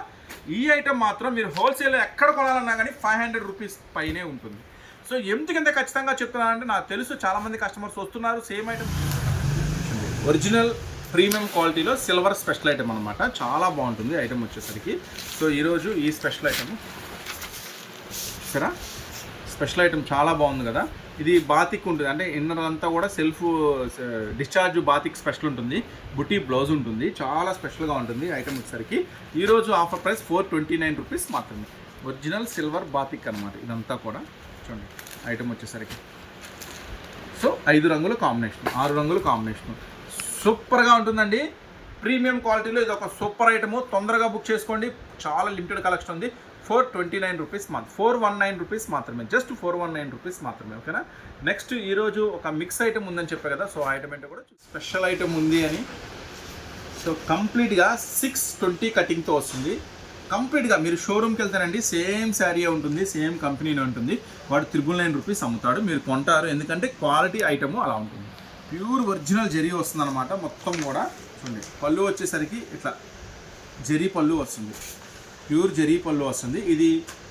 ఈ ఐటమ్ మాత్రం మీరు హోల్సేల్ ఎక్కడ కొనాలన్నా కానీ 500 రూపీస్ పైనే ఉంటుంది. సో ఎందుకంటే ఖచ్చితంగా చెప్తున్నానంటే నాకు తెలుసు చాలామంది కస్టమర్స్ వస్తున్నారు. సేమ్ ఐటమ్ ఒరిజినల్ ప్రీమియం క్వాలిటీలో సిల్వర్ స్పెషల్ ఐటమ్ అనమాట. చాలా బాగుంటుంది ఐటమ్ వచ్చేసరికి. సో ఈరోజు ఈ స్పెషల్ ఐటమ్ సరే, స్పెషల్ ఐటమ్ చాలా బాగుంది కదా. ఇది బాతిక్ ఉంటుంది, అంటే ఇన్నర్ అంతా కూడా సెల్ఫ్ డిశ్చార్జ్ బాతిక్ స్పెషల్ ఉంటుంది. బుటీ బ్లౌజ్ ఉంటుంది, చాలా స్పెషల్గా ఉంటుంది ఐటమ్ వచ్చేసరికి. ఈరోజు ఆఫర్ ప్రైస్ 429 రూపీస్ మాత్రమే. ఒరిజినల్ సిల్వర్ బాతిక్ అనమాట ఇదంతా కూడా. చూడండి ఐటమ్ వచ్చేసరికి. సో 5 రంగుల కాంబినేషన్, 6 రంగుల కాంబినేషన్ సూపర్గా ఉంటుందండి. ప్రీమియం క్వాలిటీలో ఇది ఒక సూపర్ ఐటము. తొందరగా బుక్ చేసుకోండి, చాలా లిమిటెడ్ కలెక్షన్ ఉంది. 429 రూపీస్ 419 రూపీస్ మాత్రమే, జస్ట్ 419 రూపీస్ మాత్రమే. ఓకేనా. నెక్స్ట్ ఈరోజు ఒక మిక్స్ ఐటమ్ ఉందని చెప్పారు కదా. సో ఐటమ్ అంటే కూడా స్పెషల్ ఐటమ్ ఉంది అని. సో కంప్లీట్గా 620 కటింగ్తో వస్తుంది. కంప్లీట్గా మీరు షోరూమ్కి వెళ్తానండి, సేమ్ శారీ ఉంటుంది, సేమ్ కంపెనీలో ఉంటుంది. వాడు 999 రూపీస్ అమ్ముతాడు, మీరు కొంటారు. ఎందుకంటే క్వాలిటీ ఐటము అలా ఉంటుంది. ప్యూర్ ఒరిజినల్ జరీ వస్తుంది అనమాట మొత్తం కూడా. చూడండి పళ్ళు వచ్చేసరికి ఇట్లా జరీ పళ్ళు వస్తుంది, ప్యూర్ జరీ పళ్ళు వస్తుంది. ఇది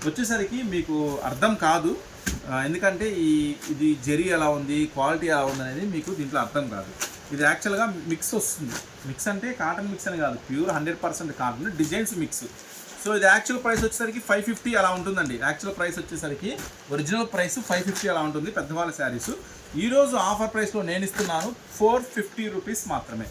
వచ్చేసరికి మీకు అర్థం కాదు, ఎందుకంటే ఇది జరీ ఎలా ఉంది, క్వాలిటీ ఎలా ఉంది అనేది మీకు దీంట్లో అర్థం కాదు. ఇది యాక్చువల్గా మిక్స్ వస్తుంది. మిక్స్ అంటే కాటన్ మిక్స్ అని కాదు, pure 100% cotton designs mix. So ఇది యాక్చువల్ ప్రైస్ వచ్చేసరికి 550 అలా ఉంటుందండి. యాక్చువల్ ప్రైస్ వచ్చేసరికి ఒరిజినల్ ప్రైస్ 550 అలా ఉంటుంది పెద్దవాళ్ళ శారీస్. ఈరోజు ఆఫర్ ప్రైస్లో నేను ఇస్తున్నాను 450 రూపీస్ మాత్రమే.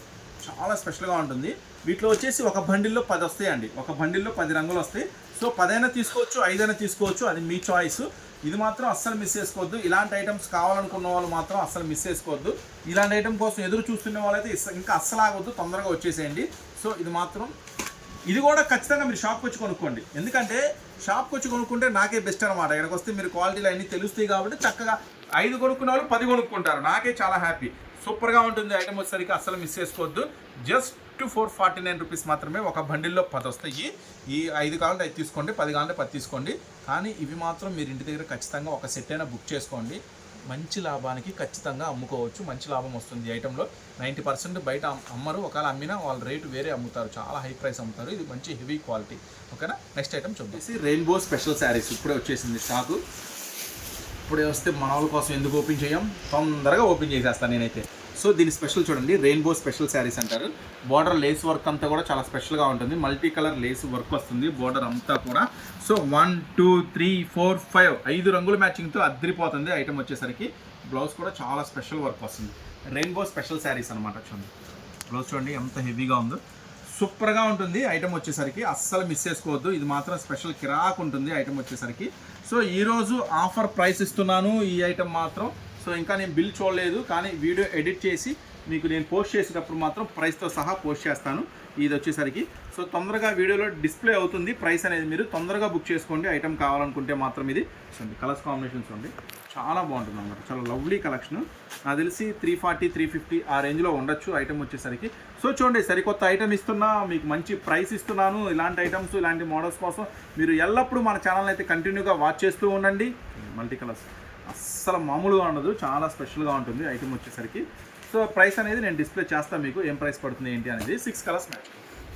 చాలా స్పెషల్గా ఉంటుంది. వీటిలో వచ్చేసి ఒక బండిల్లో 10 వస్తాయండి, ఒక బండిల్లో 10 రంగులు వస్తాయి. సో 10 అయినా తీసుకోవచ్చు, 5 అయినా తీసుకోవచ్చు, అది మీ చాయిస్. ఇది మాత్రం అస్సలు మిస్ చేసుకోవద్దు. ఇలాంటి ఐటమ్స్ కావాలనుకున్న వాళ్ళు మాత్రం అస్సలు మిస్ చేసుకోవద్దు. ఇలాంటి ఐటమ్ కోసం ఎదురు చూస్తున్న వాళ్ళైతే ఇంకా అస్సలు ఆగొద్దు, తొందరగా వచ్చేసేయండి. సో ఇది మాత్రం, ఇది కూడా ఖచ్చితంగా మీరు షాప్కి వచ్చి కొనుక్కోండి. ఎందుకంటే షాప్కి వచ్చి కొనుక్కుంటే నాకే బెస్ట్ అనమాట. ఇక్కడికి వస్తే మీరు క్వాలిటీలు అన్నీ తెలుస్తాయి కాబట్టి చక్కగా 5 కొనుక్కున్న వాళ్ళు 10 కొనుక్కుంటారు. నాకే చాలా హ్యాపీ. సూపర్గా ఉంటుంది ఐటమ్ వచ్చేసరికి, అస్సలు మిస్ చేసుకోవద్దు. జస్ట్ 449 రూపీస్ మాత్రమే. ఒక బండిల్లో 10 వస్తాయి. ఈ 5 కావాలంటే 5 తీసుకోండి, 10 కావాలంటే 10 తీసుకోండి. కానీ ఇవి మాత్రం మీరు ఇంటి దగ్గర ఖచ్చితంగా ఒక సెట్ అయినా బుక్ చేసుకోండి. మంచి లాభానికి ఖచ్చితంగా అమ్ముకోవచ్చు, మంచి లాభం వస్తుంది. ఈ ఐటెంలో 90% బయట అమ్మరు, ఒకవేళ అమ్మినా వాళ్ళ రేటు వేరే అమ్ముతారు, చాలా హై ప్రైస్ అమ్ముతారు. ఇది మంచి హెవీ క్వాలిటీ. ఓకేనా. నెక్స్ట్ ఐటమ్ చూద్దాం. రెయిన్బో స్పెషల్ శారీస్ ఇప్పుడే వచ్చేసింది స్టాకు. ఇప్పుడే వస్తే మన వాళ్ళ కోసం ఎందుకు ఓపెన్ చేయం, తొందరగా ఓపెన్ చేసేస్తాను నేనైతే. సో దీని స్పెషల్ చూడండి, రెయిన్బో స్పెషల్ శారీస్ అంటారు. బార్డర్ లేస్ వర్క్ అంతా కూడా చాలా స్పెషల్గా ఉంటుంది. మల్టీ కలర్ లేస్ వర్క్ వస్తుంది బార్డర్ అంతా కూడా. సో 1 2 3 4 5 5 రంగుల మ్యాచింగ్తో అద్దరిపోతుంది ఐటమ్ వచ్చేసరికి. బ్లౌజ్ కూడా చాలా స్పెషల్ వర్క్ వస్తుంది. రెయిన్బో స్పెషల్ శారీస్ అనమాట. చూడండి బ్లౌజ్ చూడండి ఎంత హెవీగా ఉందో, సూపర్గా ఉంటుంది ఐటమ్ వచ్చేసరికి. అస్సలు మిస్ చేసుకోవద్దు, ఇది మాత్రం స్పెషల్ కిరాక్ ఉంటుంది ఐటమ్ వచ్చేసరికి. సో ఈరోజు ఆఫర్ ప్రైస్ ఇస్తున్నాను ఈ ఐటమ్ మాత్రం. సో ఇంకా నేను బిల్ చూడలేదు, కానీ వీడియో ఎడిట్ చేసి మీకు నేను పోస్ట్ చేసేటప్పుడు మాత్రం ప్రైస్తో సహా పోస్ట్ చేస్తాను ఇది వచ్చేసరికి. సో తొందరగా వీడియోలో డిస్ప్లే అవుతుంది ప్రైస్ అనేది, మీరు తొందరగా బుక్ చేసుకోండి ఐటమ్ కావాలనుకుంటే మాత్రం. ఇది చూడండి కలర్స్ కాంబినేషన్స్ ఉంది, చాలా బాగుంటుంది అనమాట, చాలా లవ్లీ కలెక్షన్. నాకు తెలిసి 340 350 ఆ రేంజ్లో ఉండొచ్చు ఐటమ్ వచ్చేసరికి. సో చూడండి సరికొత్త ఐటమ్ ఇస్తున్నా, మీకు మంచి ప్రైస్ ఇస్తున్నాను. ఇలాంటి ఐటమ్స్ ఇలాంటి మోడల్స్ కోసం మీరు ఎల్లప్పుడూ మన ఛానల్ అయితే కంటిన్యూగా వాచ్ చేస్తూ ఉండండి. మల్టీ కలర్స్ అస్సలు మామూలుగా ఉండదు, చాలా స్పెషల్గా ఉంటుంది ఐటమ్ వచ్చేసరికి. సో ప్రైస్ అనేది నేను డిస్ప్లే చేస్తాను మీకు, ఏం ప్రైస్ పడుతుంది ఏంటి అనేది. 6 colours match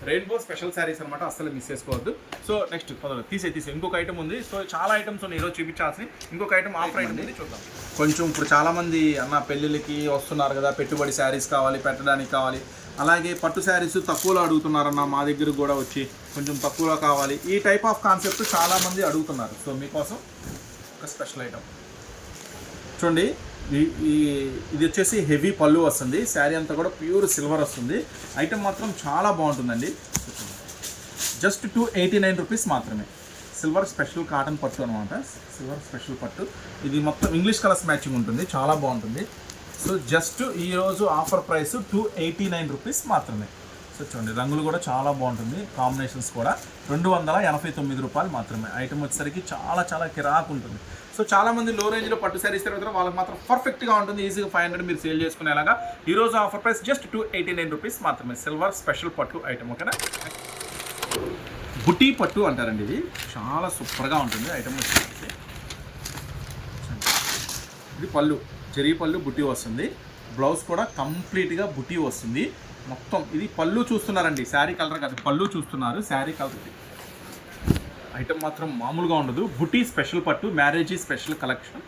rainbow special saris అనమాట, అస్సలు మిస్ చేసుకోవద్దు. సో నెక్స్ట్ తీసే ఇంకొక ఐటమ్ ఉంది. సో చాలా ఐటమ్స్ ఉన్నాయి ఈరోజు చూపించాల్సి. ఇంకొక ఐటమ్ ఆఫర్ ఐటమ్ ఉంది, చూద్దాం. కొంచెం ఇప్పుడు చాలామంది అన్న పెళ్ళిళ్ళకి వస్తున్నారు కదా, పెట్టుబడి శారీస్ కావాలి, పెట్టడానికి కావాలి. అలాగే పట్టు శారీస్ తక్కువలో అడుగుతున్నారన్న, మా దగ్గర కూడా వచ్చి కొంచెం తక్కువలో కావాలి. ఈ టైప్ ఆఫ్ కాన్సెప్ట్ చాలామంది అడుగుతున్నారు. సో మీకోసం ఒక స్పెషల్ ఐటమ్ చూడండి. ఇది వచ్చేసి హెవీ పళ్ళు వస్తుంది, శారీ అంతా కూడా ప్యూర్ సిల్వర్ వస్తుంది. ఐటమ్ మాత్రం చాలా బాగుంటుందండి. జస్ట్ 289 రూపీస్ మాత్రమే. సిల్వర్ స్పెషల్ కాటన్ పట్టు అనమాట. సిల్వర్ స్పెషల్ పట్టు, ఇది మొత్తం ఇంగ్లీష్ కలర్స్ మ్యాచింగ్ ఉంటుంది, చాలా బాగుంటుంది. సో జస్ట్ ఈరోజు ఆఫర్ ప్రైస్ 289 రూపీస్ మాత్రమే. సో చూడండి, రంగులు కూడా చాలా బాగుంటుంది, కాంబినేషన్స్ కూడా 289 రూపాయలు మాత్రమే. ఐటమ్ వచ్చేసరికి చాలా చాలా కిరాకు ఉంటుంది. సో చాలామంది లో రేంజ్లో పట్టు శారీస్ తిరుగుతారు, వాళ్ళకి మాత్రం పర్ఫెక్ట్గా ఉంటుంది. ఈజీగా 500 మీరు సేల్ చేసుకునేలాగా ఈరోజు ఆఫర్ ప్రైస్ జస్ట్ 289 రూపీస్ మాత్రమే. సిల్వర్ స్పెషల్ పట్టు ఐటమ్, ఓకేనా. బుటీ పట్టు అంటారండి, ఇది చాలా సూపర్గా ఉంటుంది ఐటమ్ వచ్చేసరికి. ఇది పళ్ళు, జరీ పళ్ళు బుటీ వస్తుంది, బ్లౌజ్ కూడా కంప్లీట్గా బుటీ వస్తుంది మొత్తం. ఇది పళ్ళు చూస్తున్నారండి, శారీ కలర్ కాదు, పళ్ళు చూస్తున్నారు. శారీ కలర్ ఐటమ్ మాత్రం మామూలుగా ఉండదు. బుటీ స్పెషల్ పట్టు, మ్యారేజ్ స్పెషల్ కలెక్షన్,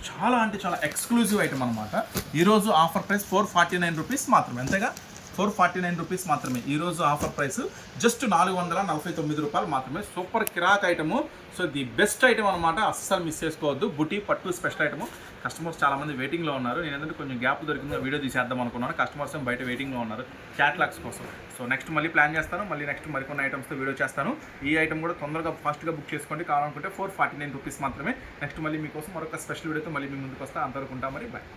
చాలా అంటే చాలా ఎక్స్క్లూజివ్ ఐటమ్ అనమాట. ఈరోజు ఆఫర్ ప్రైస్ 449 రూపీస్ మాత్రమే, అంతేగా 449 రూపీస్ మాత్రమే. ఈరోజు ఆఫర్ ప్రైస్ జస్ట్ 449 రూపాయలు మాత్రమే. సూపర్ కిరాక్ item. So the best item అనమాట, అస్సలు మిస్ చేసుకోవద్దు. బుటీ పట్టు స్పెషల్ ఐటము. కస్టమర్స్ చాలామంది వెయిటింగ్లో ఉన్నారు. నేను ఏంటంటే కొంచెం గ్యాప్ దొరికిందో వీడియో తీసేద్దాం అనుకున్నాను. కస్టమర్స్ బయట వెయిటింగ్లో ఉన్నారు క్యాట్లాగ్స్ కోసం. సో నెక్స్ట్ మళ్ళీ ప్లాన్ చేస్తాను, మళ్ళీ నెక్స్ట్ మరికొన్ని ఐటమ్స్తో వీడియో చేస్తాను. ఈ ఐటమ్ కూడా తొందరగా ఫాస్ట్గా బుక్ చేసుకోండి. కావాలనుకుంటే 449 రూపీస్ మాత్రమే. నెక్స్ట్ మళ్ళీ మీకోసం మరొక స్పెషల్ వీడియోతో మళ్ళీ మీ ముందుకు వస్తా. అంతవరకు ఉంటాం, మరి బాయ్.